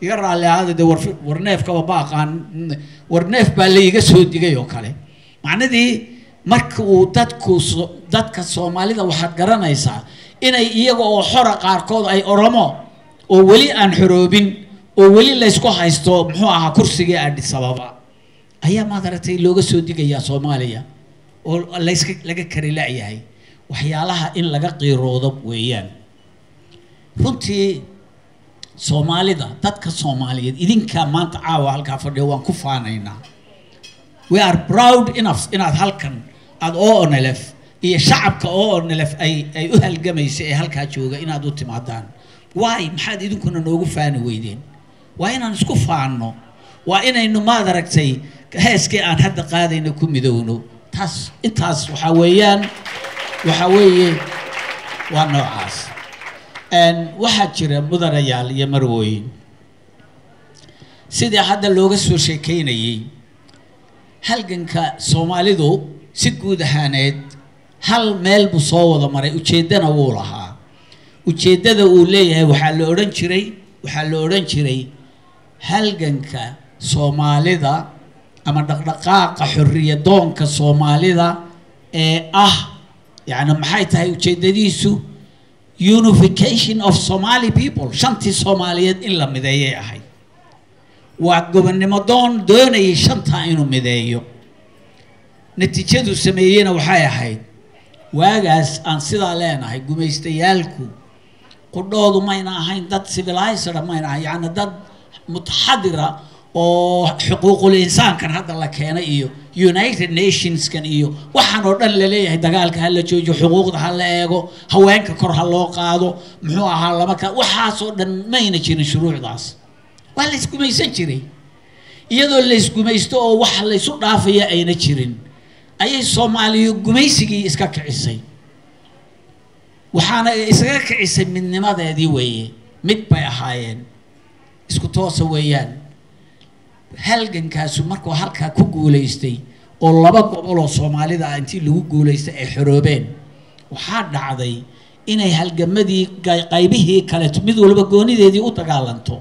iga raali ahayd warneefka baaqan warneef baa la iiga soo digay oo kale macnadii marka uu dadka Soomaalida waxaad garanaysaa inay iyaga oo xor qaarkood ay Oromo oo wali aan xuroobin oo wali la isku haysto muxuu ahaa kursiga Addis Ababa ayaa maadartay looga soo digaya Soomaaliya oo laga kari laayahay waxyaalaha in laga qiiroodo weeyaan runtii Soomaalida dadka Soomaaliyeed idinka maanta caawa halka fadhiyo waan ku faanaynaa we are proud enough inaad halkan aad ONLF iyo shacabka ONLF ay u halgamaysay ee halka jooga inaad u timaadaan waay maxaad idinkuna noogu faani weydeen waa inaan isku faano waa inaynu maad aragtay heeskii aan hadda qaadayna ku midowno intaas waxa weeye waa noocaas waxa jira mudanayaal iyo marwooyin sidii hadda looga soo sheekeynayay halganka Soomaalidu si guud ahaaneed hal meel buu soo wada maray ujeedana uu lahaa ujeedada uu leeyahay waxa la oran jiray halganka Soomaalida ama dhaqdhaqaaqa xorriyadoonka Soomaalida ee يعني maxay tahay ujeedadiisu unification of Somali people shantii Soomaaliyeed in la mideeyay ahay waa gobonnimo doonayay shanta inuu mideeyo natiijadu sameeyayna waxay ahayd waagaas aan sida leenahay gumaystayaalku qodoodu mayna ahayn dad civilized mayna ahayn yani dad mutaxadira oo xuquuqul insaankan hadda la keenay iyo United Nations kan iyo waxaan oo dhan la leeyahay dagaalka hal la joojiyo xuquuqda hal la eego haweenka kor hal loo qaado muxuu ahaa laba ka waxaas oo dhan mayna jirin shuruucdaas waa la isku maysan jiray iyadoo la isku maysto oo wax la isu dhaafaya ayna jirin ayay Soomaaliya gumaysigii iska kicisay waxaana isaga kicisay midnimadeedii weeye mid bay ahaayeen isku toos weeyaan halgankaasu markuu halka ku guuleystay oo laba gobol oo Soomaalida intii lagu guuleystay ay xoroobeen waxa dhacday inay halgamadii qaybihii kale mid walba goonideedii u dagaalanto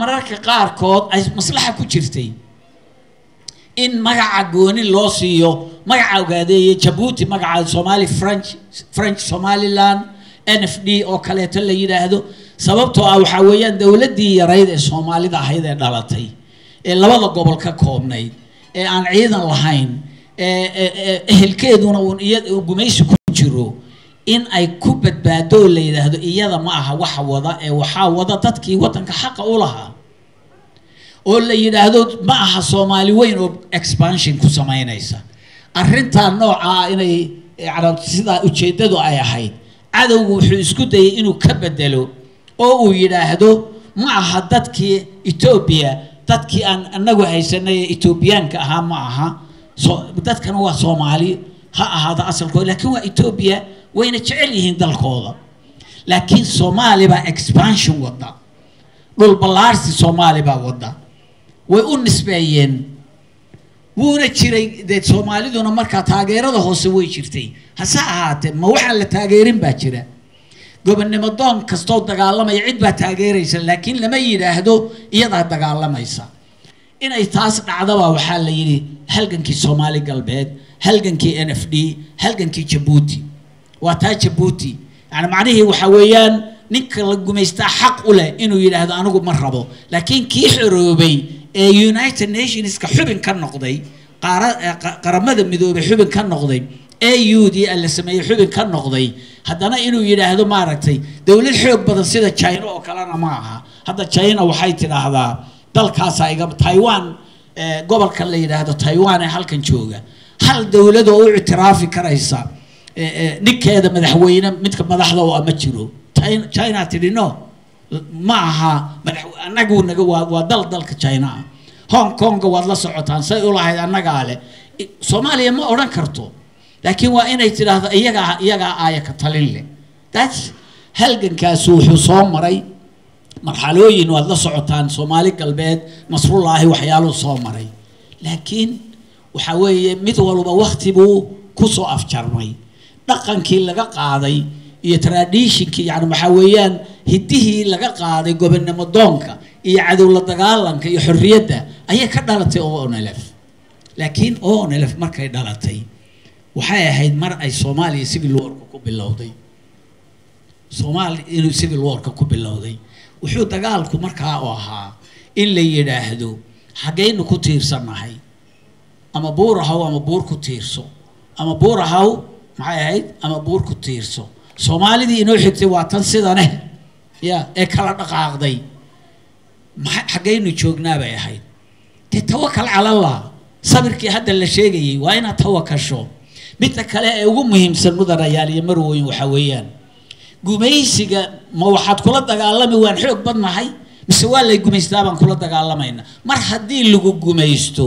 mararka qaarkood ay maslaxa ku jirtay in magaca gooni loo siiyo magaca ogaadeeyay Djibouti magaca Somali French Somaliland NFD oo kaleeto la yiraahdo sababtoo ah waxa weeyaan dawladii yarayd ee Soomaalida ahayd ee dhalatay ee labada gobol ka koobnayd ee aan ciidan lahayn ehelkeeduna uu gumaysi ku jiro in ay ku badbaado la yiraahdo iyada ma aha waxa wada ee waxa wada dadkii wadanka xaq u lahaa oo la yiraahdo ma aha Soomaali weyn oo expansion ku sameynaysa arinta nooca inay arab sida ujeedadu ay ahayd cadawgu wuxuu isku dayay inuu ka bedelo oo uu yiraahdo ma aha dadkii Ethiopia dadkii aan anagu haysanay Ethiopianka aha ma aha dadkan waa Soomaali ha ahaada asalkooda laakiin waa Ethiopia wayna jecel yihiin dalkooda laakiin Soomaali ba expansion wada dhul balaarsi Soomaali ba wada way u nisbeeyeen wuuna jiray dad Soomaaliduna marka taageerada hoose way jirtay hase ahaatee ma waxa la taageerin baa jira gobonnimo doon kasto dagaalamay cid baa taageeraysa laakiin lama yiraahdo iyada dagaalamaysa inay taas dhacdaba waxa la yiri halgankii Soomaali galbeed halgankii NFD halgankii Djibouti waa taa Djibouti yani macnaheedu waxa weeyaan ninka la gumaysta xaq u leh inuu yiraahdo anigu ma rabo laakiin kii xoroobay ee United Nations ka xubin ka noqday qaramada midoobay xubin ka noqday AUD alla sameeyay xubin ka noqday haddana inuu yiraahdo ma aragtay dawlad xoog badan sida China oo kalena ma aha hadda China waxay tiraahdaa dalkaas ay Taiwan gobolka la yiraahdo Taiwan ee halkan jooga hal dawlad oo u ictiraafi karaysa ninkeeda madaxweyne midka madaxda oo ama jiro China tidino ma aha anagu naga waa dalka China Hong Kong waad la socotaan say u lahayd anaga ale Soomaaliya ma oran karto laakiin waa inay tiraahdo iyaga ay ka talin leh that's halgankaas wuxuu soo maray marxalooyin waad la socotaan Soomaali galbeed masruulaahi waxyaalo soo maray laakiin waxa weeye mid walba waqti buu ku soo afjarmay dhaqankii laga qaaday iyo traditionkii yani waxa weeyaan hidihii laga qaaday gobonnimo doonka iyo cadow la dagaalanka iyo xorriyadda ayay ka dhalatay ONLF laakiin ONLF markay dhalatay waxay ahayd mar ay Soomaaliya civil war ku bilowday Soomaaliya inuu civil war ku bilowday wuxuu dagaalku markaa oo ahaa in la yiraahdo xageenu ku tiirsanahay ama buurahaw ama buur ku tiirso ama buurahaw maxay ahayd ama buur ku tiirso Soomaalidii inoo xigtay waa tan sidane ya ee kala dhaqaaqday xageenu joognaa bay ahayd tawakkal ala Allah sabirkii hadda la sheegayay waa inaad tawakkasho midda kale ee ugu muhiimsan mudanayaal iyo marwooyin waxa weeyaan gumaysiga ma waxaad kula dagaalami waan xoog badnahay mise waa la gumaystaa baan kula dagaalamayna mar haddii lagu gumaysto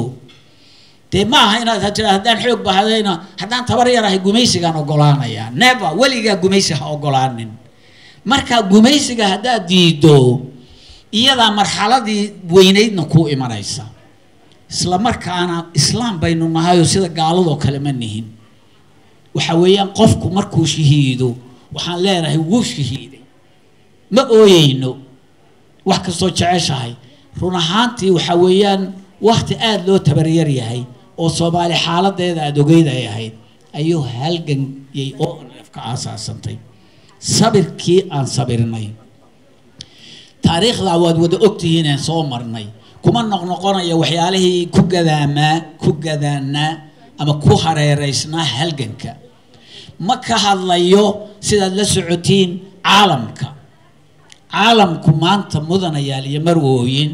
de ma aha inaad haddaan xoog bahadayna haddaan tabar yarahay gumaysigaan ogolaanaya never weligaa gumaysi ha ogolaanin marka gumaysiga haddaad diido iyadaa marxaladii weynaydna ku imanaysa isla markaana islaam baynu nahay oo sida gaaladoo kale ma nihin waxa weeyaan qofku markuu shahiido waxaan leenahay wuu shahiiday ma ooyeyno wax kastoo jeceshahay run ahaantii waxa weeyaan waqti aad loo tabaryar yahay oo Soomaali xaaladeeda aad ogeyd ay ahayd ayuu halgan yay oo ka asaasantay sabirkii aan sabirnay taariikhda waad wada ogtihiin aan soo marnay kuma noqnoqonaya waxyaalihii ku gadaana ama ku hareereysna halganka ma ka hadlayo sidaad la socotiin caalamku maanta mudanayaal iyo marwooyin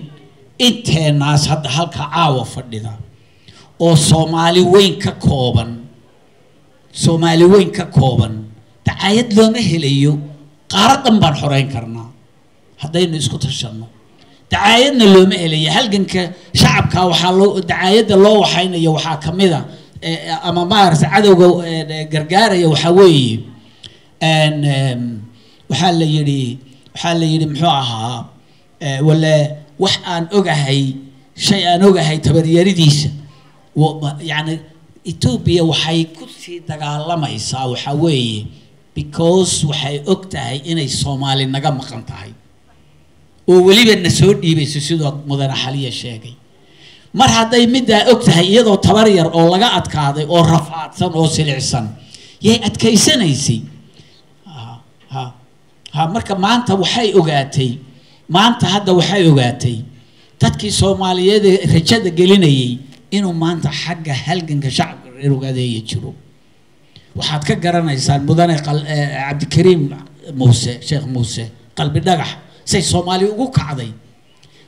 inteenaas hadda halka caawa fadhida oo Soomaali weyn ka kooban dacayad looma helayo qaaradan baan xoreyn karnaa haddaynu isku tashano dacayadna looma helayo halganka shacabka waxa loo dacayada loo waxaynayo waxa kamida ama maarta cadowga gargaaraya waxa weeye waxa la yiri muxuu ahaa wala wax aan ogahay shay aan ogahay tabaryaridiisa يعني Ethiopia waxay ku sii dagaalamaysaa waxa weeye because waxay ogtahay inay Soomaali naga maqan tahay weliba na soo dhiibayso sidoo mudane xaliya sheegay mar hadday middaa og tahay iyadoo tabar yar oo laga adkaaday oo rafaadsan oo silicsan yay adkaysanaysay marka maanta waxay ogaatay dadkii Soomaaliyeed rajada gelinayay inuu maanta xagga halganka shacabka reer Ogaadeye jiro waxaad ka garanaysaan mudane Cabdikariim Muuse Sheekh Muuse qalbi dhagax say Soomaali ugu kacday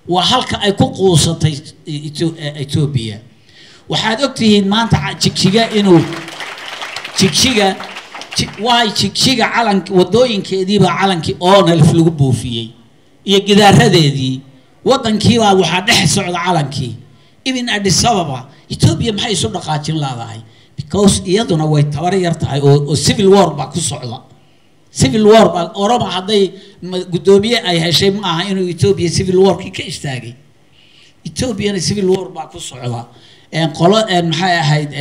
waa halka ay ku quusatay Ethiopia waxaad ogtihiin maanta jigjiga calanka wadooyinkeedii baa calankii ONLF lagu buufiyay iyo gidaaradeedii wadankii baa waxa dhex socda calankii ibn Addis Ababa Ethiopia maxay isu dhaqaajin laadahay because iyaduna way tabar yar tahay oo civil war baa ku socda civil war baa Oroma haday gudoomiye ay heshay ma aha inuu Ethiopia civil war ka istaagay Ethiopia civil war baa ku socda qolo maxay ahayd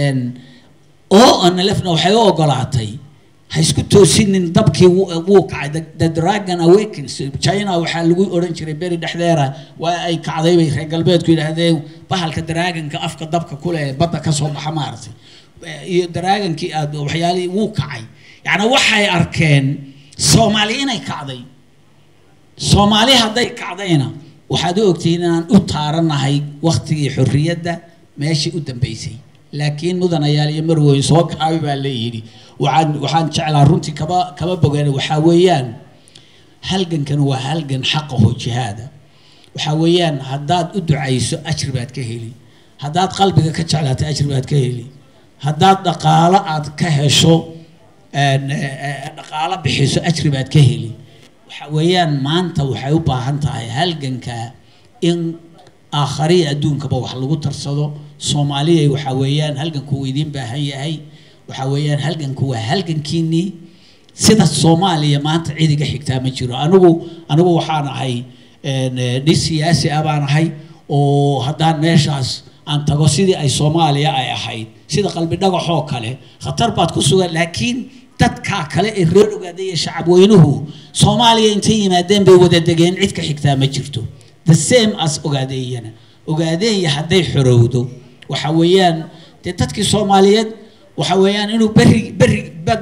ONLF-na waxay ogolaatay ha isku toosinin dabkii wuu kacay the dragon awakens China waxa lagu oran jiray beri dhexdeera waa ay kacday bay reer galbeedku yiraahdeen bahalka dragonka afka dabka kule badda ka soo baxa maartay iyo dragonkii aad waxyaali wuu kacay yani waxay arkeen Soomaali inay kacday Soomaali haday kacdayna waxaad ogtiin inaan u taaranahay waqtigii xurriyadda meeshii u dambeysay laakiin mudanayaal iyo marweyn soo kacay baa la yiri waxaan jeclaa runtii kaba bogaan waxa weeyaan halgankan waa halgan xaq oo jihaada waxa weeyaan hadaad u ducayso ajr baad ka heli hadaad qalbiga ka jeclaato ajr baad ka heli hadaad dhaqaale aad ka hesho dhaqaale bixiso ajr baad ka heli waxa weeyaan maanta waxay u baahan tahay halganka in aakhari adduunka ba wax lagu tarsado Soomaaliya waxa weeyaan halganku weydin baahan yahay waxa weeyaan halganku waa halgankiini sida Soomaaliya maanta ciidiga xigtaa ma jiro anigu waxaan ahay siyaasi abaan ahay oo hadaan meeshaas aan tago sidii ay Soomaaliya ay ahayd sida qalbi dhagax oo kale khatar baad ku sugan laakiin dadka kale ee reer Ogaadeye shacab weynuhu Soomaaliya intay yimaadeen bay wada degeen cid ka xigtaa ma jirto the same as Ogaadeye haday xorowdo waxa weeyaan dadkii Soomaaliyeed waxa weeyaan inuu bari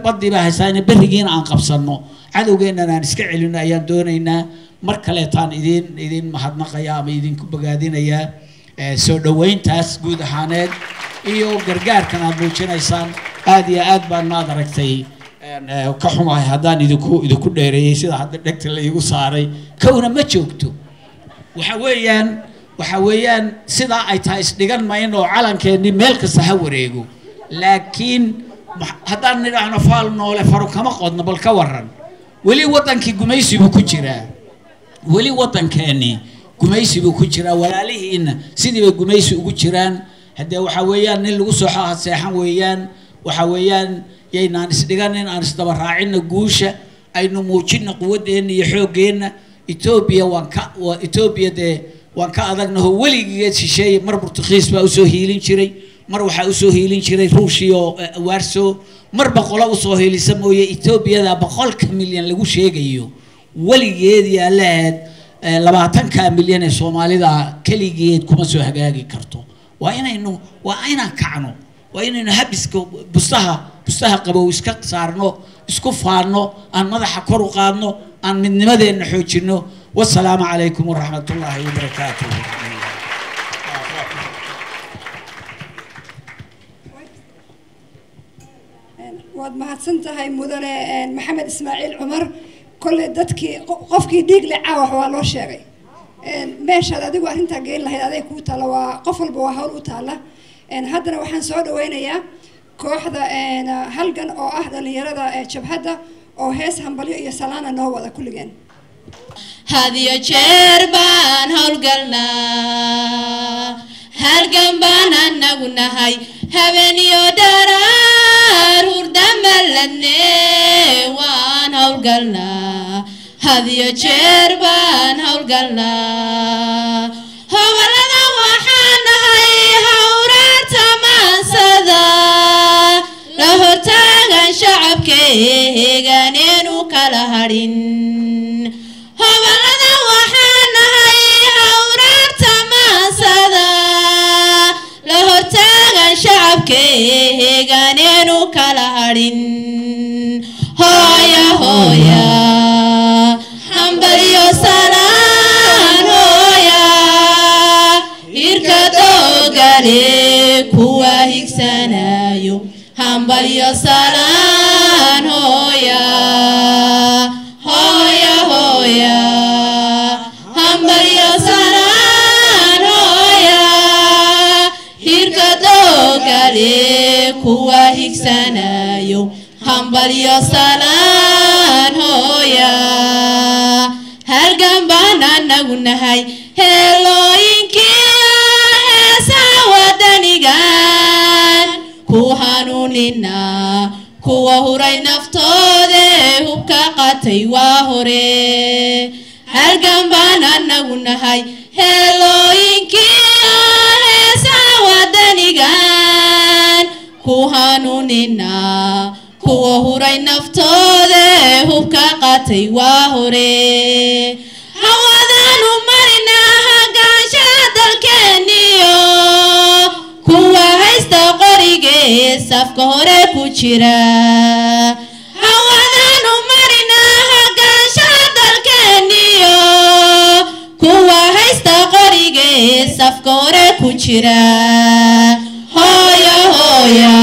baddi baa haysan barigiina aan qabsano cadowgeena aan iska celino ayaan doonaynaa mar kale taan idin mahadnaqaya ama idin ku bogaadinaya soo dhaweyntaas guud ahaaneed iyo gargaarkan aad muujinaysaan aad iyo aad baan ma aragtay ka xumahay hadaan idinku dheereeyay sida hadda dhagta la igu saaray kowna ma joogto waxa weeyaan sida ay tahay isdhigan mayno calankeeni meel kasta ha wareego laakiin hadaan nidhaahno faal noole faro kama qodno bal ka waran wali wadankii gumaysigu ku jiraa wali wadankeeni gumaysigu ku jiraa walaalihiina sidii bay gumaysi ugu jiraan hadee waxa weeyaan in lagu soo xaaseexan weeyaan waxa weeyaan yaynaan isdhiganin aan isdaba raacino guusha aynu muujino quwadeena iyo xoogeena Ethiopia waan ka adagnaho weligeed shisheeye mar Portugiis baa u soo hiilin jiray mar waxa u soo hiilin jiray Ruushia Warsaw mar boqol u soo hiilisa mooyee Ethiopia 100 milyan lagu sheegayo weligeed yaa lahayd 20 milyan ee Soomaalida kaligeed kuma soo hagaagi karto waa inaan kacno waa inaan habiska bustaha qabow iska saarno isku faano aan madaxa kor u qaadno aan midnimadeena xoojino والسلام عليكم ورحمة الله وبركاته واد mahadsantahay mudane maxamed ismaaciil cumar kulli dadkii qofkii dhiig la caawa waa loo sheegay meeshaad adigu arinta geel lahayd aday ku taala waa qof walba waa hawl u taala haddana waxaan soo dhaweynayaa kooxda halgan oo ah dhalinyarada jabhadda oo hees hambalyo iyo salaana noo wada kulligeen هذه جربان هالقلنا هالقنبان النقنا هاي هبني ودرار وردم لني وان هالقلنا هذه جربان هالقلنا هو لنا وحنا هاي هورات ما صدا له تاغن شعب كيغانين وكالهارين هبلنا وحنا aaneenu kala hadhin hooya hooya hambalyo salaan hooya hirka doogale kuwa higsanayo hambalyo salaan hooya hooya hooya hambalyo salaan hooya hirka doogale kuwa higsanayo hambalyo salaan hooya halgan baan anagu nahay heelooyinkii heesaa wadanigan ku hanuunina kuwa huray naftoode hubka qatay waa hore halgan baan anagu nahay heelooyinkii heesaa wadanigan ku hanuunina kuwa huray naftoode hubka qatay waa hore hawadaanu marina hagaansha dalkeeniyo kuwa haysta qorigee safka hore ku jira hawadaanu marina hagaansha dalkeeniyo kuwa haysta qorigee safka hore ku jira hooya hooya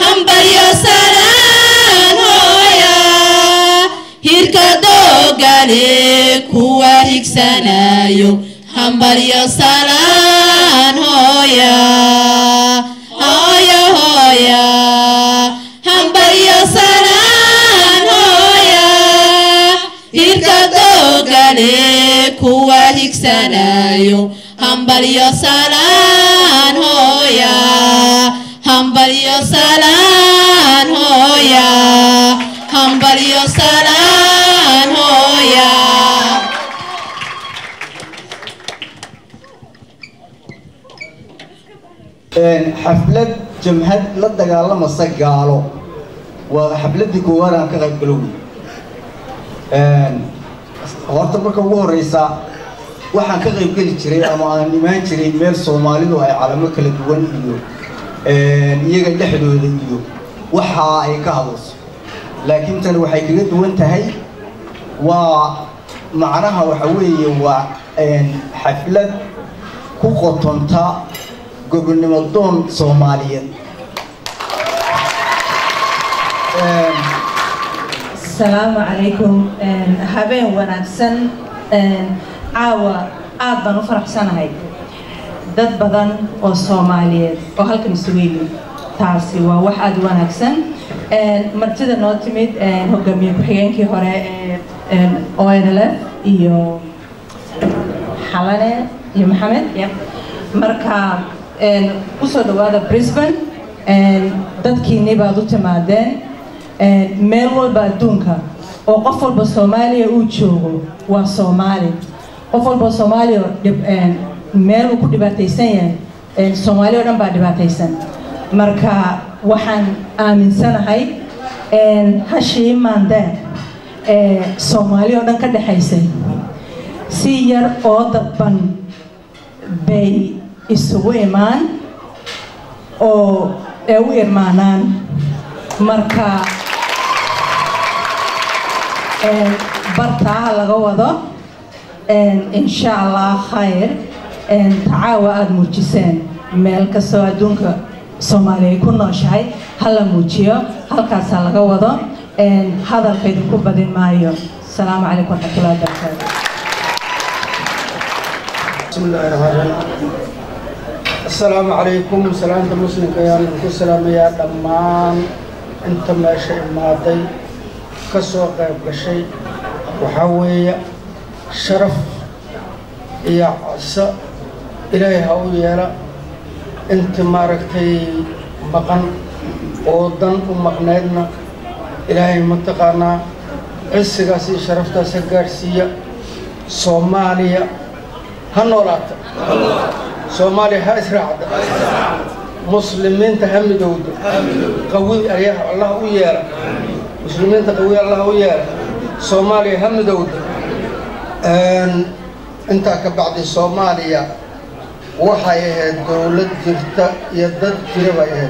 hambalyo salaan hooya hirka doogale kuwa higsanayo hambalyo salaan hooya hooya hooya hambalyo salaan hooya hirka doogale kuwa higsanayo hambalyo salaan hooya hambalyo salaan hooya hambalyo salaan hooya xaflad jamhad la dagaalamasa gaalo waa xafladii koowaad aan ka qayb galoway horta marka ugu horeysa waxaan ka qayb geli jiray ama aan imaan jiray meel Soomaalidu ay calamo kala duwan iyo iyaga dhexdooda iyo waxa ay ka hadlayso laakiin tan waxay kaga duwan tahay waa macnaha waxa weeye waa xaflad ku qotonta gobernimo doon Soomaaliyeed Assalamu alaikum habeen wanaagsan caawa aad baan u faraxsanahay dad badan oo Soomaaliyeed oo halkan isugu yimid taasi waa wax aad wanaagsan martida noo timid hogaamiye ku-xigeenkii hore ONLF iyo Xalane iyo Maxamed marka usoo dhawaada Brisbane dadkiinii baad u timaadeen meel walba adduunka oo qof walba Soomaaliya uu joogo waa Soomaali qof walba Soomaaliya meel uu ku dhibaataysan yahay Soomaaliya oo dhan baa dhibaataysan marka waxaan aaminsanahay hashii maandeen Soomaaliya oo dhan ka dhaxaysay si yar oo dadban bay isugu imaan oo u irmaanaan marka bartaa laga wado insha Allah khayr tacaawa aad muujiseen meel kastoo adduunka Soomaaliya ku nooshahay hala muujiyo halkaas laga wado hadalkaydu ku badin maayo السلام عليكم ورحمة الله وبركاته بسم الله الرحمن الرحيم السلام عليكم سلام المسلم كيان السلام يا دمان انت ما شيء ماضي كسوق بشيء وحوي شرف يا عسى إليها ويالا انت ماركتي مقن ودن ومقنادنا إلهي منطقنا عسكاسي شرفتا سجارسية صوماليا هنورات صوماليا هاسرع مسلمين تهمدود قوي أيها الله ويالا مسلمين تقوي الله ويالا صوماليا همدود انت كبعد صوماليا وحي دولة جرتا يدد جربايا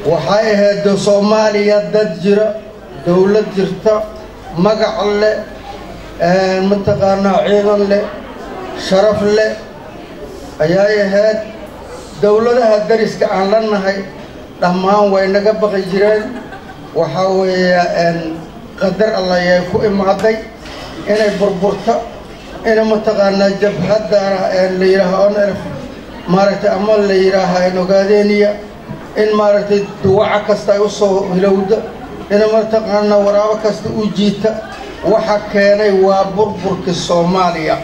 waxay ahayd Soomaaliya dad jira dawlad jirta magac leh mataqaanaa ciidan leh sharaf leh ayay ahayd dawladaha dariska aan la nahay dhammaan way naga baqi jireen waxa weeyaan qadar Allah ay ku imaaday inay burburta ina mataqaanaa jabhadda la yiraahdo maaragtay ama la yiraahdo ogaadeniya in maaragtay duwaca kasta ay u soo hilowda ina mataqaanaa waraabo kasta u jiita waxa keenay waa burburka Soomaaliya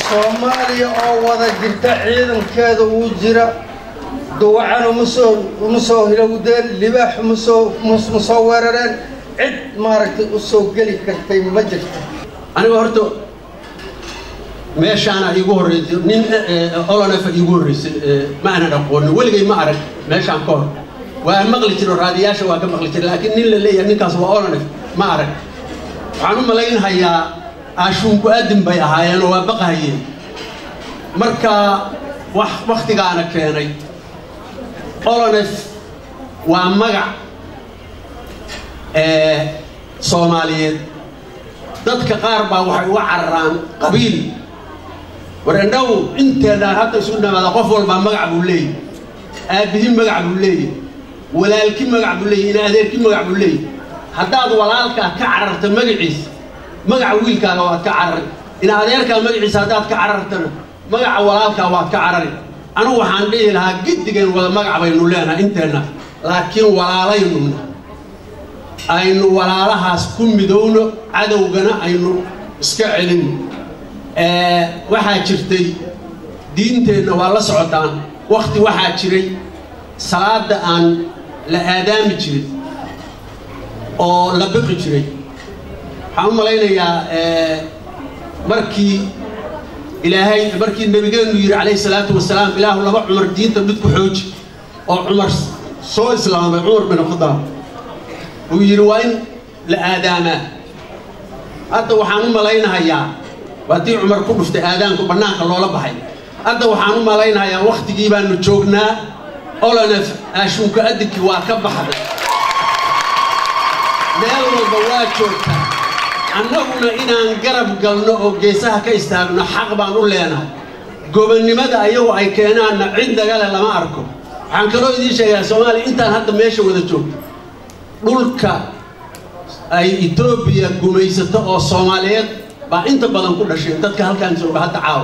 Soomaaliya oo wada jirta ciidankeeda uu jira duwacana musoo hilowdeen libaax musoo weerareen cid maaragtay u soo geli kartay ma jirto aniga horta meeshaan igu horeeyay nin olonaf igu horeeyay ma ana aqoon waligay ma arag meeshaan ka hor waa maqli jiro raadiyaasha waa ka maqli jiro laakiin nin la leeyahay ninkaas waa olonaf ma arag waxaan u malaynayaa aashuunku aadin bay ahaayeen oo waa baqahayeen marka waqtigaana keenay olonaf waa magac Soomaaliyeed dadka qaar baa waxay uga cararaan qabiil warandhaw inteena hadda isu dhamaada qof walba magac buu leeyahay aabihiin magac buu leeyahay walaalkii magac buu leeyahay ina adeerkii magac buu leeyahay haddaad walaalka ka cararto magaciisa magac wiilkaaga waad ka carari ina adeerka magaciisa haddaad ka carartana magac walaalka waad ka carari anigu waxaan dhihi lahaa giddigeen wada magac baynu leenahay inteena laakiin walaalaynu aynu walaalahaas ku midowno cadowgana aynu iska celin waxaa jirtay diinteenna waa la socotaan waqti waxaa jiray salaada aan la aadaami jiray oo la biqi jiray waxaan u malaynayaa markii nabigeenu yiri calayhi salaatu wasalaam ilaahu laba cumar diinta mid ku xooji oo cumar soo islaamay cumar bin khadaab uu yiri waa in la aadaamaa hadda waxaan u malaynayaa waadii cumar ku dhuftay aadaanku banaanka loola baxay hadda waxaan u malaynayaa waqtigii baanu joognaa olonaf aashuunka adinki waa ka baxday meel walba waa joogtaa annaguna inaan garab galno oo geesaha ka istaagno xaq baan u leenahay gobonnimada ayagu ay keenaanna cid dagale lama arko waxaan kaloo idiin sheegaa Soomaaliya intaan hadda meesha wada joogto dhulka ay Itoobiya gumaysato oo Soomaaliyeed baa inta badan ku dhashay dadka halkaan jooga hadda caaw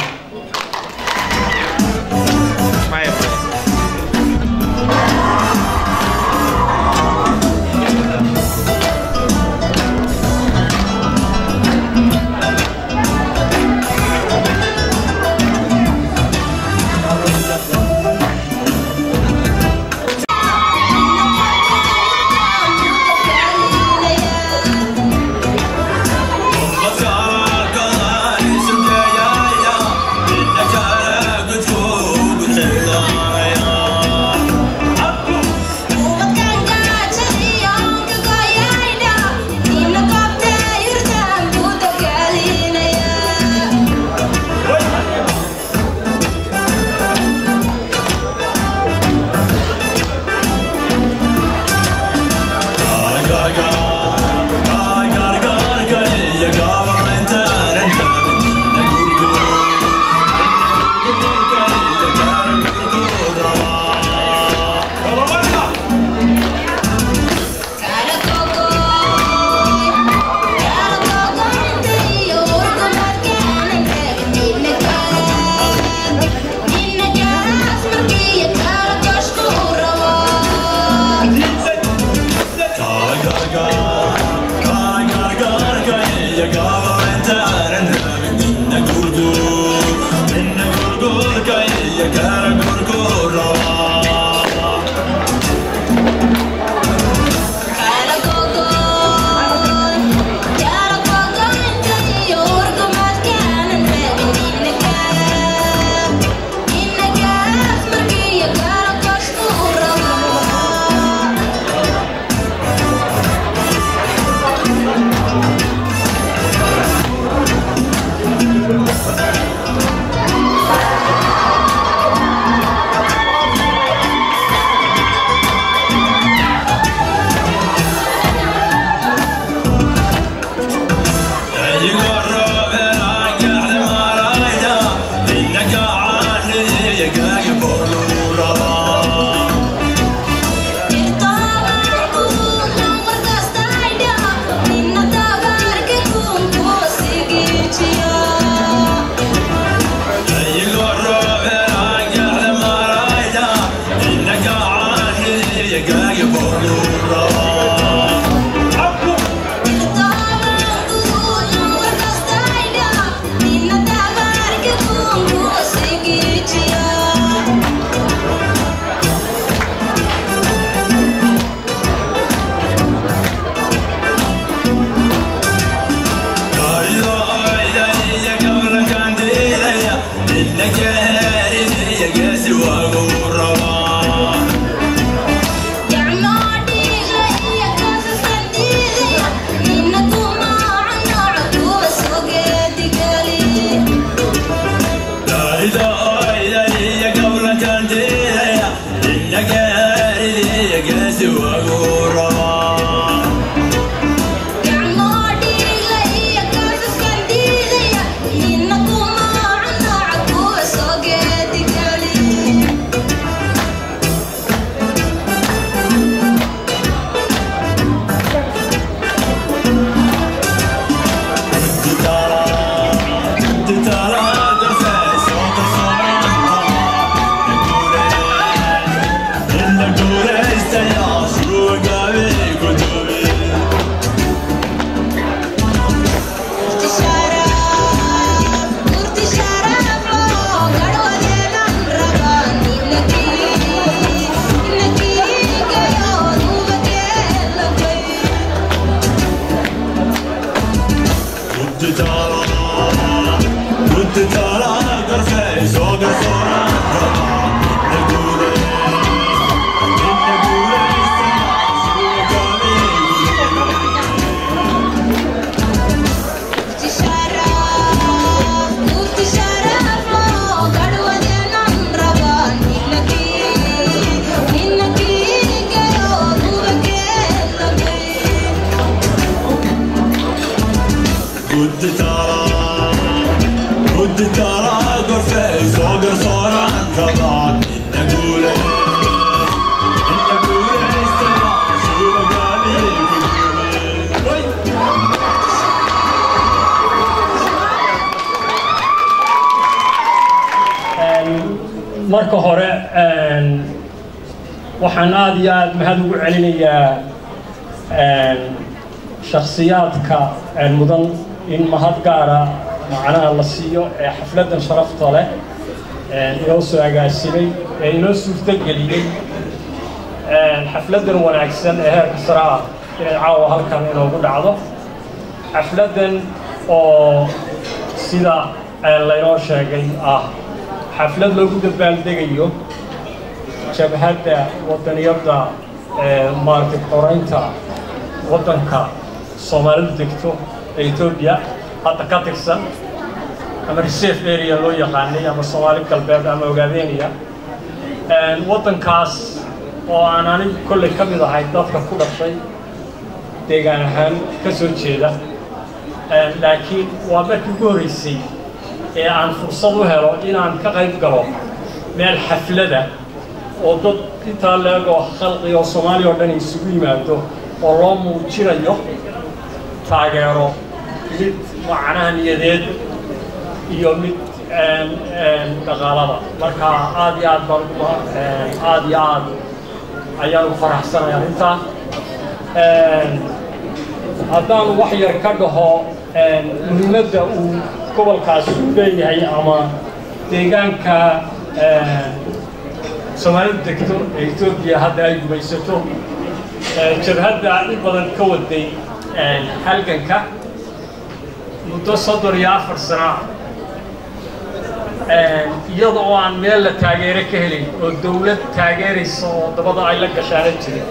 marka hore waxaan aad iyo aad mahad ugu celinayaa shakhsiyaadka mudan in mahad gaara macnaha la siiyo ee xafladan sharafta leh inoo soo agaasimay ee inoo suurtageliyey xafladan wanaagsan ee heerka sare ah inay caawa halkan inoogu dhacdo xafladan oo sida laynoo sheegay ah xaflad loogu dabaaldegayo jabhadda wadaniyadda maaragtay xoreynta waddanka soomaalidu degto ee Ethiopia hadda ka tirsan ama reserve area loo yaqaanay ama Soomaali galbeed ama Ogaadeniya waddankaas oo aan anigu kolley ka mid ahay dadka ku dhashay deegaan ahaan ka soo jeeda laakiin waa markii ugu horreysay ee aan fursad u helo inaan ka qayb galo meel xaflada oo dad intaa leegoo khalqi oo Soomaali oo dhan isugu yimaado oo loo muujinayo taageero mid macnaha niyadeed iyo mid dhaqaalada marka aad iyo aad ayaan u faraxsanahay arrintaa haddaan wax yar ka dhaho muhiimadda uu gobolkaas u leeyahay ama deegaanka Soomaalidu degto ee Ethiopia hadda ay gumaysato jabhadda in badan ka waday halganka muddo 34 sano iyadoo oo aan meel la taageero ka helin oo dawlad taageeraysa oo dabada ay la gashaan jirin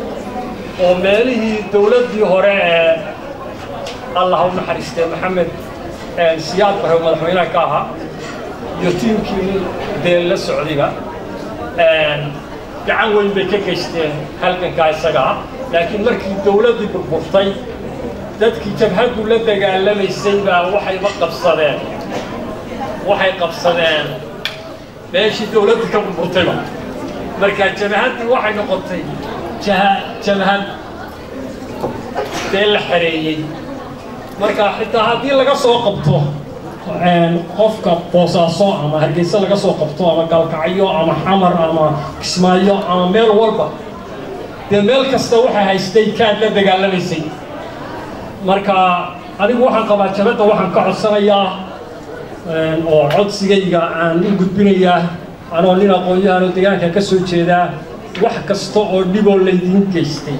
oo meelihii dawladdii hore ee Allah u naxariistay Maxamed siyaad barre madaxweynaha ka ahaa iyo tiimkii deel la socdayba gacan weyn bay ka geysteen halganka isaga laakiin markii dawladdu burburtay dadkii jabhaddu la dagaalamaysay baa waxay qabsadeen meeshii dawladdu ka burburtay marka jabhaddu waxay noqotay jabhad deel la xareeyay marka xitaa haddii laga soo qabto qofka Boosaaso ama Hargeysa laga soo qabto ama Galkacyo ama Xamar ama Kismaayo ama meel walba meel kasta waxa haystay ka dagaalamaysay marka anigu waxaan qabaa jabhadda waxaan ka codsanayaa oo codsigayga aan u gudbinayaa anoo nin aqoon-yahan deegaanka ka soo jeeda wax kasta oo dhiboo laydin geystay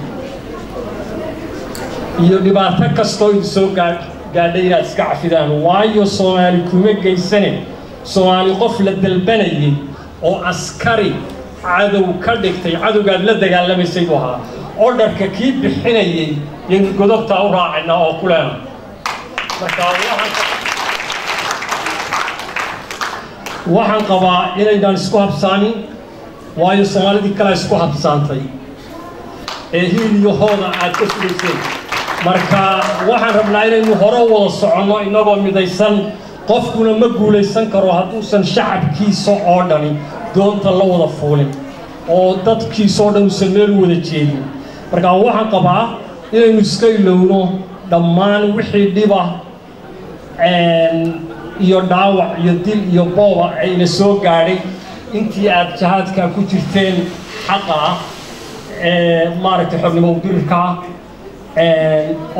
iyo dhibaato kasta oo soo gaadhay inaad iska cafidaan waayo Soomaali kuma geysane Soomaali qof la dalbanayay oo askari cadow ka dhigtay cadowgaad la dagaalamaysay buu ahaa orderka kii bixinayay in godobta u raacina oo kuleena marka waxaan qabaa inaydan isku habsaanin waayo Soomaalidii kale isku habsaantay ee hiiliyahooda aad ka sugaysay marka waxaan rabnaa inaynu hore wada soconno inagoo midaysan qofkuna ma guulaysan karo hadduusan shacabkiisa oo dhani doonta la wada fuulin oo dadkiisa oo dhan uusan meel wada jeedin marka waxaan qabaa inaynu iska ilowno dhammaan wixii dhiba iyo dhaawac iyo dil iyo booba ayna soo gaadhay intii aad jihaadka ku jirteen xaqa maaragtay xubnimo udirirka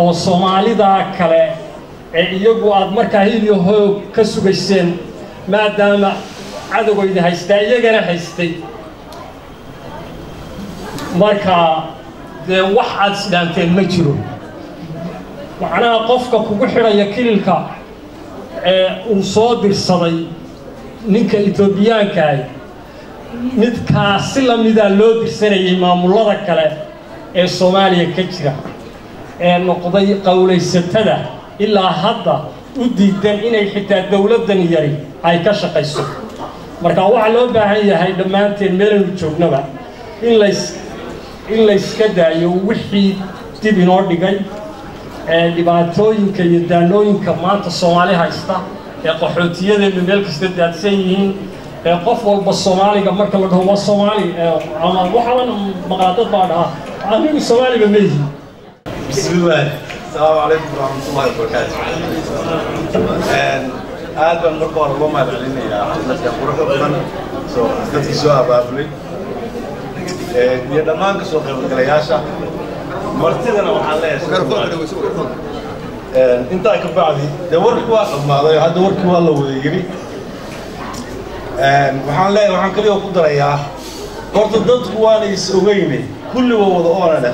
oo Soomaalida kale ee iyagu aad markaa hiliyo hoog ka sugayseen maadaama cadawgayda haystaa iyagana haystay marka wax aad isdhaanteen ma jiro macnaha qofka kugu xidhaya kililka uu soo dirsaday ninka Etoobiyaanka midkaasi la mida loo dirsanayay maamulada kale ee Soomaaliya ka jira noqday qowlaysatada ilaa hadda u diidan inay xitaa dawladdan yari ay ka shaqayso marka waxa loo baahan yahay dhammaanteen meelanu joognaba in la iska daayo wixii dib inoo dhigay dhibaatooyinka iyo daanooyinka maanta Soomaali haysta qaxootiyadeenu meel kasta daadsan yihiin qof walba Soomaaliga marka la dhaho waa Soomaali ama waxaan maqaadad baa dhaha anigu Soomaaliga ma yihiin bismillah السلام عليكم ورحمة الله وبركاته. هذا المركب اللهم علينا يا حضرتك يا قرحة بنا سو كنت سوا بابلي. يا دمان كسو خير الكلياشة. مرتدنا وحلاش. أنت كبعدي دورك واحد ما هذا دورك والله ويجري. وحنا وحنا كل يوم قدر إياه. قرط الضد كواني يسويني كل وضعنا ده.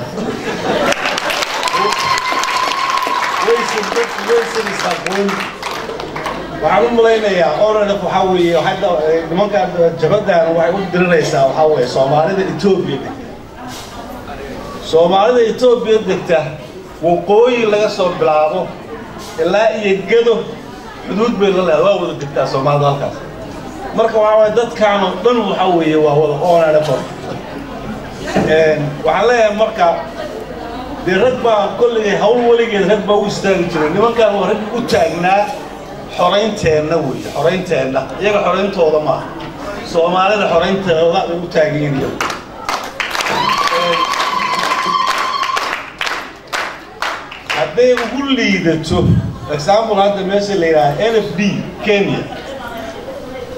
ويسن يسافرون وعلم لنا يا أورنا فحوي وحتى ما كان جبدنا وعود دريسا وحوي صومالي إثيوبيا صومالي إثيوبيا دكتة وقوي لقى صوب بلادو إلا يجدو حدود بين الله وهو دكتة صومال ذلك مركب عوادات كانوا ضن وحوي وهو أورنا فر وعليه مركب الركبة كل هول ولقي الركبة ويستانجرون لما كان هو ركبة وتاعنا حرين تنوي حرين تنا يبقى حرين توضع ما سو ما على حرين توضع وتاعين يوم هذا يقول لي ده شو example هذا مثل NFD كينيا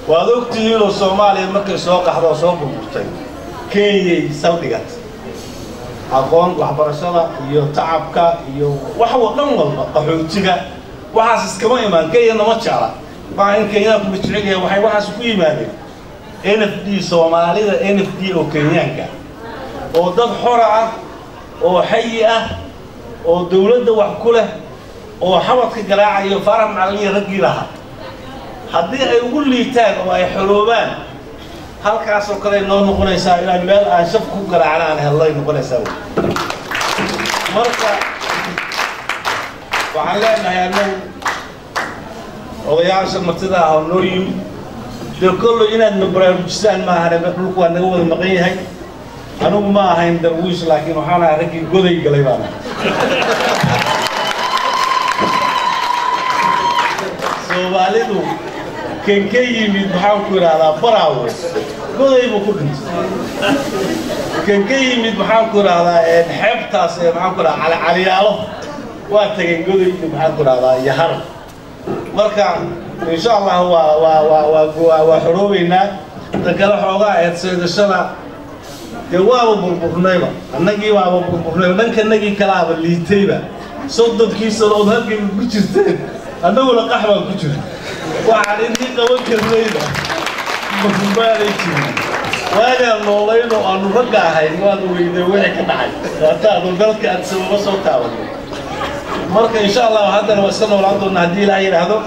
وهذوك تيجوا الصومالي مركز سوق أحد صوب بورتين كينيا سعوديات aqoon waxbarashada iyo tacabka iyo wax wadan walba qaxootiga waxaas iskama imaan Kenya ma jecla baa in Kenya ku jecel waxay waxaas ku yimaadeen NFD Soomaalida NFD oo Kenyaanka oo dad xor ah oo xay ah oo dawladda wax ku leh oo xabadka garaacayo farax macallin ragii laha haddii ay ugu liitaan oo ay xoroobaan halkaas oo kale noo noqonaysaa ilaa meel aan shaf ku garaacnaan helay noqonaysaa marka waxaan leenahay annagu odayaasha martida ah oo noo yimid dee kollo inaad na baraarujisaan ma ahane dhulku waa naga wada maqan yahay anigu ma ahayn darwiish laakiin waxaan ahay raggii goday galay baan Soomaalidu كان كي محاول على براوي قضي بكون كان كي محاول على حب تاس محاول على علياله واتجن قضي محاول على يهرب مركع إن شاء الله هو حروبنا تكلم حوضاء سيد الشرع جواب بالبرنامج النجي واب بالبرنامج لكن النجي كلام اللي تيبه صدق كيس الأوضاع كيف أنا ولا قحوة كتير وعلى إني قوي كذيبة مفهوماتي وأنا والله إنه أنا رجع هاي ما أدري إذا وين كناعي هذا البلد أتسوى بس وتعاون مرة إن شاء الله هذا لو استنوا العضو النهدي لا يرهدوا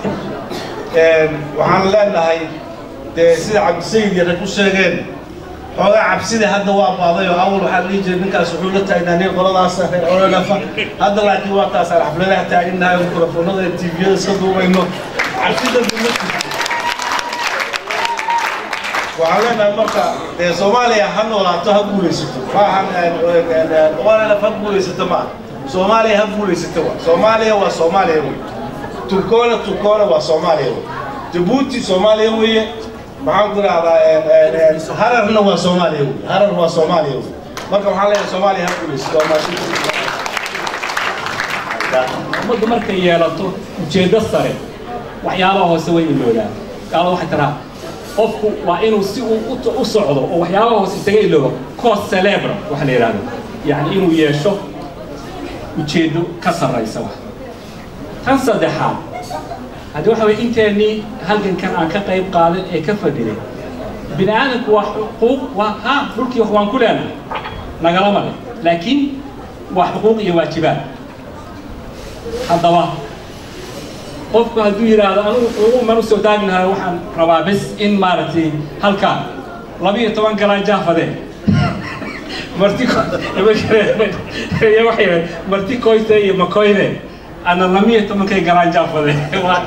وحنا لنا هاي سيد عبد السيد يركوش شغال هذا عبسيد هذا واقعي أول واحد يجي منك سحولة إنني قرر أصلا ولا نفع هذا لا كي وقت أصلا حفلة حتى إنها ميكروفون هذا التلفزيون صدوا إنه عبسيد الدنيا وعلينا مرة Somalia هنو لا تهبولي ستو فاهم ولا نفهمولي ستو ما Somalia هبولي ستو Somalia وصوماليا تركونا وصوماليا جيبوتي صوماليا وهي معاكم على هرر هو صومالي هرر هو صومالي مركب حاليا صومالي هبوليس مد مركب يالطو جيد سري وحيابه هو سوي اللولا قالوا واحد ترى قفكو وإنه سيء أصعده وحيابه هو سيء اللولا كوس سلابر وحنا يرانو يعني إنه يشوف وجيدو كسر رئيسه تنسى دحال هذا واحد إنترني هل كان كقريب قال كفر دليل بناءً وحقوق وها بركي وحوان كلنا نقول ما لكن وحقوق يواجبات هذا واحد قفك هدوير هذا أنا ما نستودع منها وحن روابس إن مارتي هل كان ربيع طبعاً كلام جافة ده مرتي يا وحيد مرتي كويسة يا ما كويسة أنا لمية طبعاً كي كلام جافة ده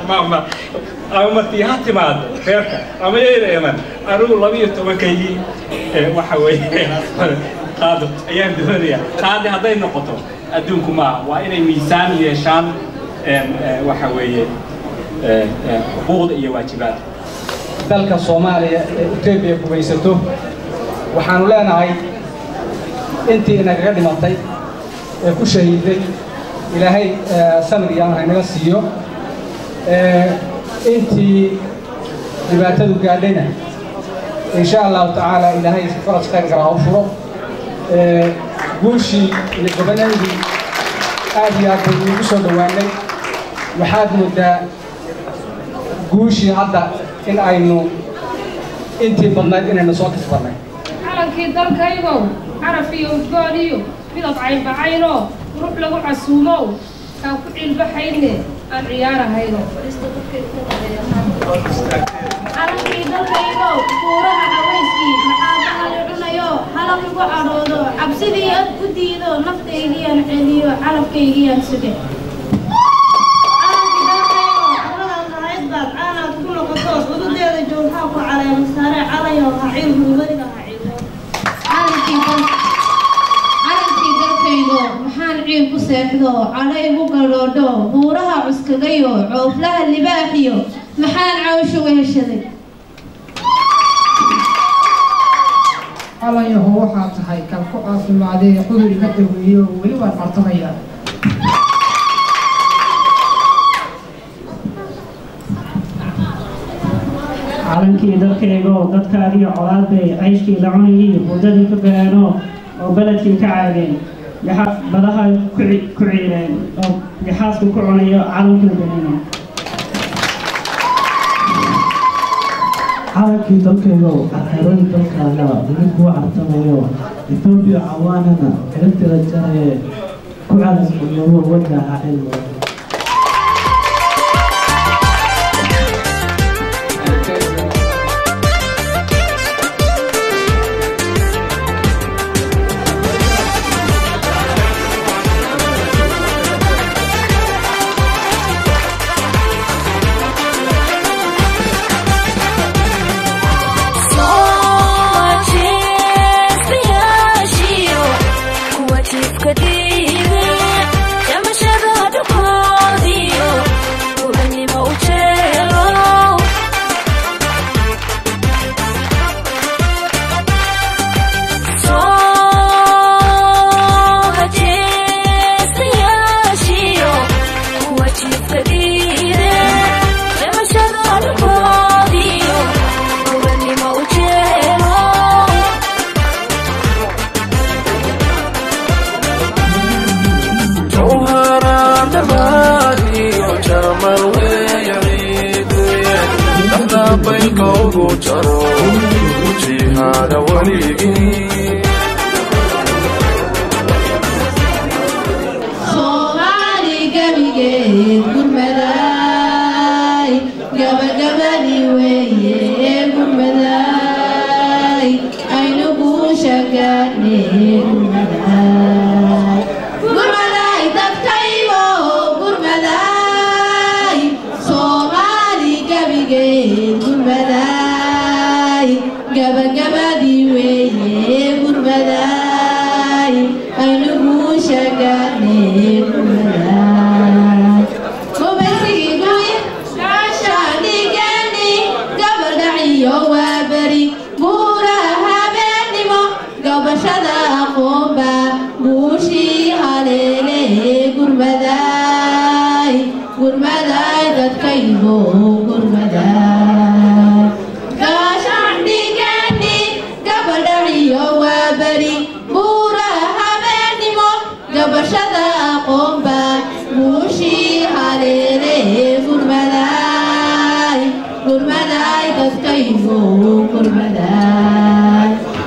ما أنا مرتي هاتي ماد خيرك أما إيه أنا أروح لمية طبعاً كي وحوي هذا أيام الدنيا هذا النقطة أدونكم وإن ميزان يشان وحوي xuquuqda iyo waajibaadka dalka Soomaaliya ee Itoobiya gumaysato waxaanu leenahay intii inaga dhimatay ee ku shahiiday ilaahay samir iyo amar inaga siiyo intii dhibaatadu gaadhayna insha Allah ta'ala ilaahay faraj khayr gaar ah u furo guushii iyo gobonadii aad iyo aad ugu soo dhawaanay waxaad moodaa guushii hadda in aynu intii badnayd inaynu soo kasbanay calankii dalkaygow caraf iyo udgoon iyo midab caynbacayno ruux lagu casuumow kaan ku cilbaxayne aan ciyaarahayno calankii dalkaygow buuraha haweenkii maxaa bahal cunayo halaq igu cadhoodo cabsidii ad ku diido naftaydiyaan celiyo calabkaygiyaan suge calankii dalkaygo maxaan ciil ku seexdo cadho igu gadhoodho buuraha cuskagayo cooflaha libaaxiyo maxaan cawsho weheshaday calayaho waxaa tahay kal ku caafimaadee cuduri ka daweeyo weli waan martamayaa calankii dalkaygo dadkaadiyo colaadbay cayshkii la cunayii hurdadii ka beeno oo beledkii ka caageen badaha ku ciireen oo yaxaasku ku cunayo calankii beeno calankii dalkaygo carxeeradii dalkaaga weli kuwa cartamayo Itoobiya cawaanana ciribtira jaraye ku calankunowo wadaha cilmo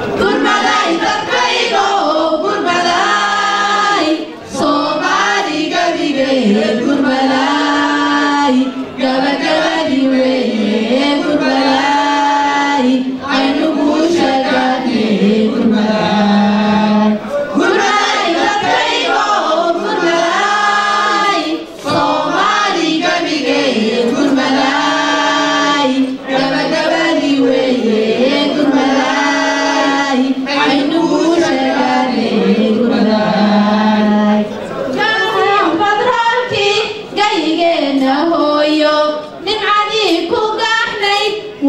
Gurmadai,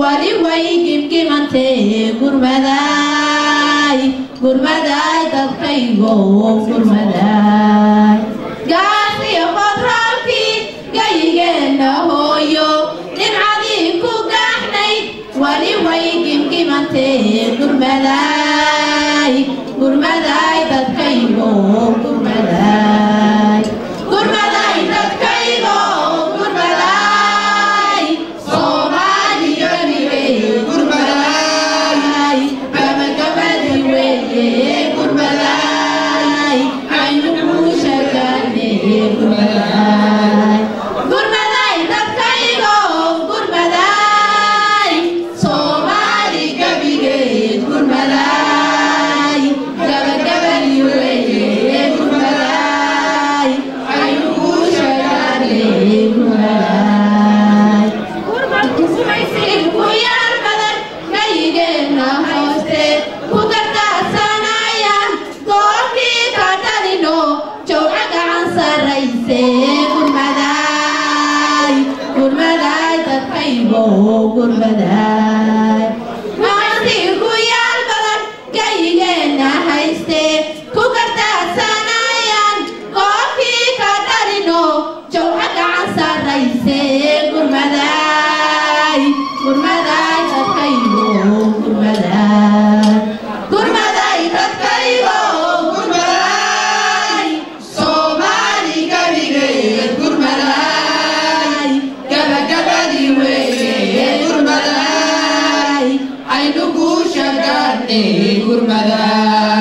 wali way gimgimante gurmaday gurmaday dadkaygo gurmaday gaasiyo qodraalkii gayigeena hooyo dhibcadii ku gaxnayd wali way gimgimante gurmaday gurmaday dadkaygo gurmaday gurmaday dadkaygo gurmaday Soomaaliya gurmaday gabagabadi weeye gurmaday aynu ku shaqaane gurmaday gurmaday dadkaygo gurmaday Soomaali gabigeed gurmaday gabagabadi weeye gurmaday aynu ku shaqaane gurmaday gurmadku sumaysiin ku yaar badan gayigeena hooste ku gardaarsanayaan goobkii ka dhalino jawca gacan sarrayse gurmaday gurmaday dadkaygo gurmaday maantii ku yaal badan gayigeena hayste ku gardaarsanayaan goobkii ka dhalino jawca gacan sarrayse gurmaday gurmaday dadkaygo gurmaday gurmaday dadkaygo gurmaday Soomaali gabigeed gurmaday gabagabadi weeye gurmaday aynu ku shaqaane gurmaday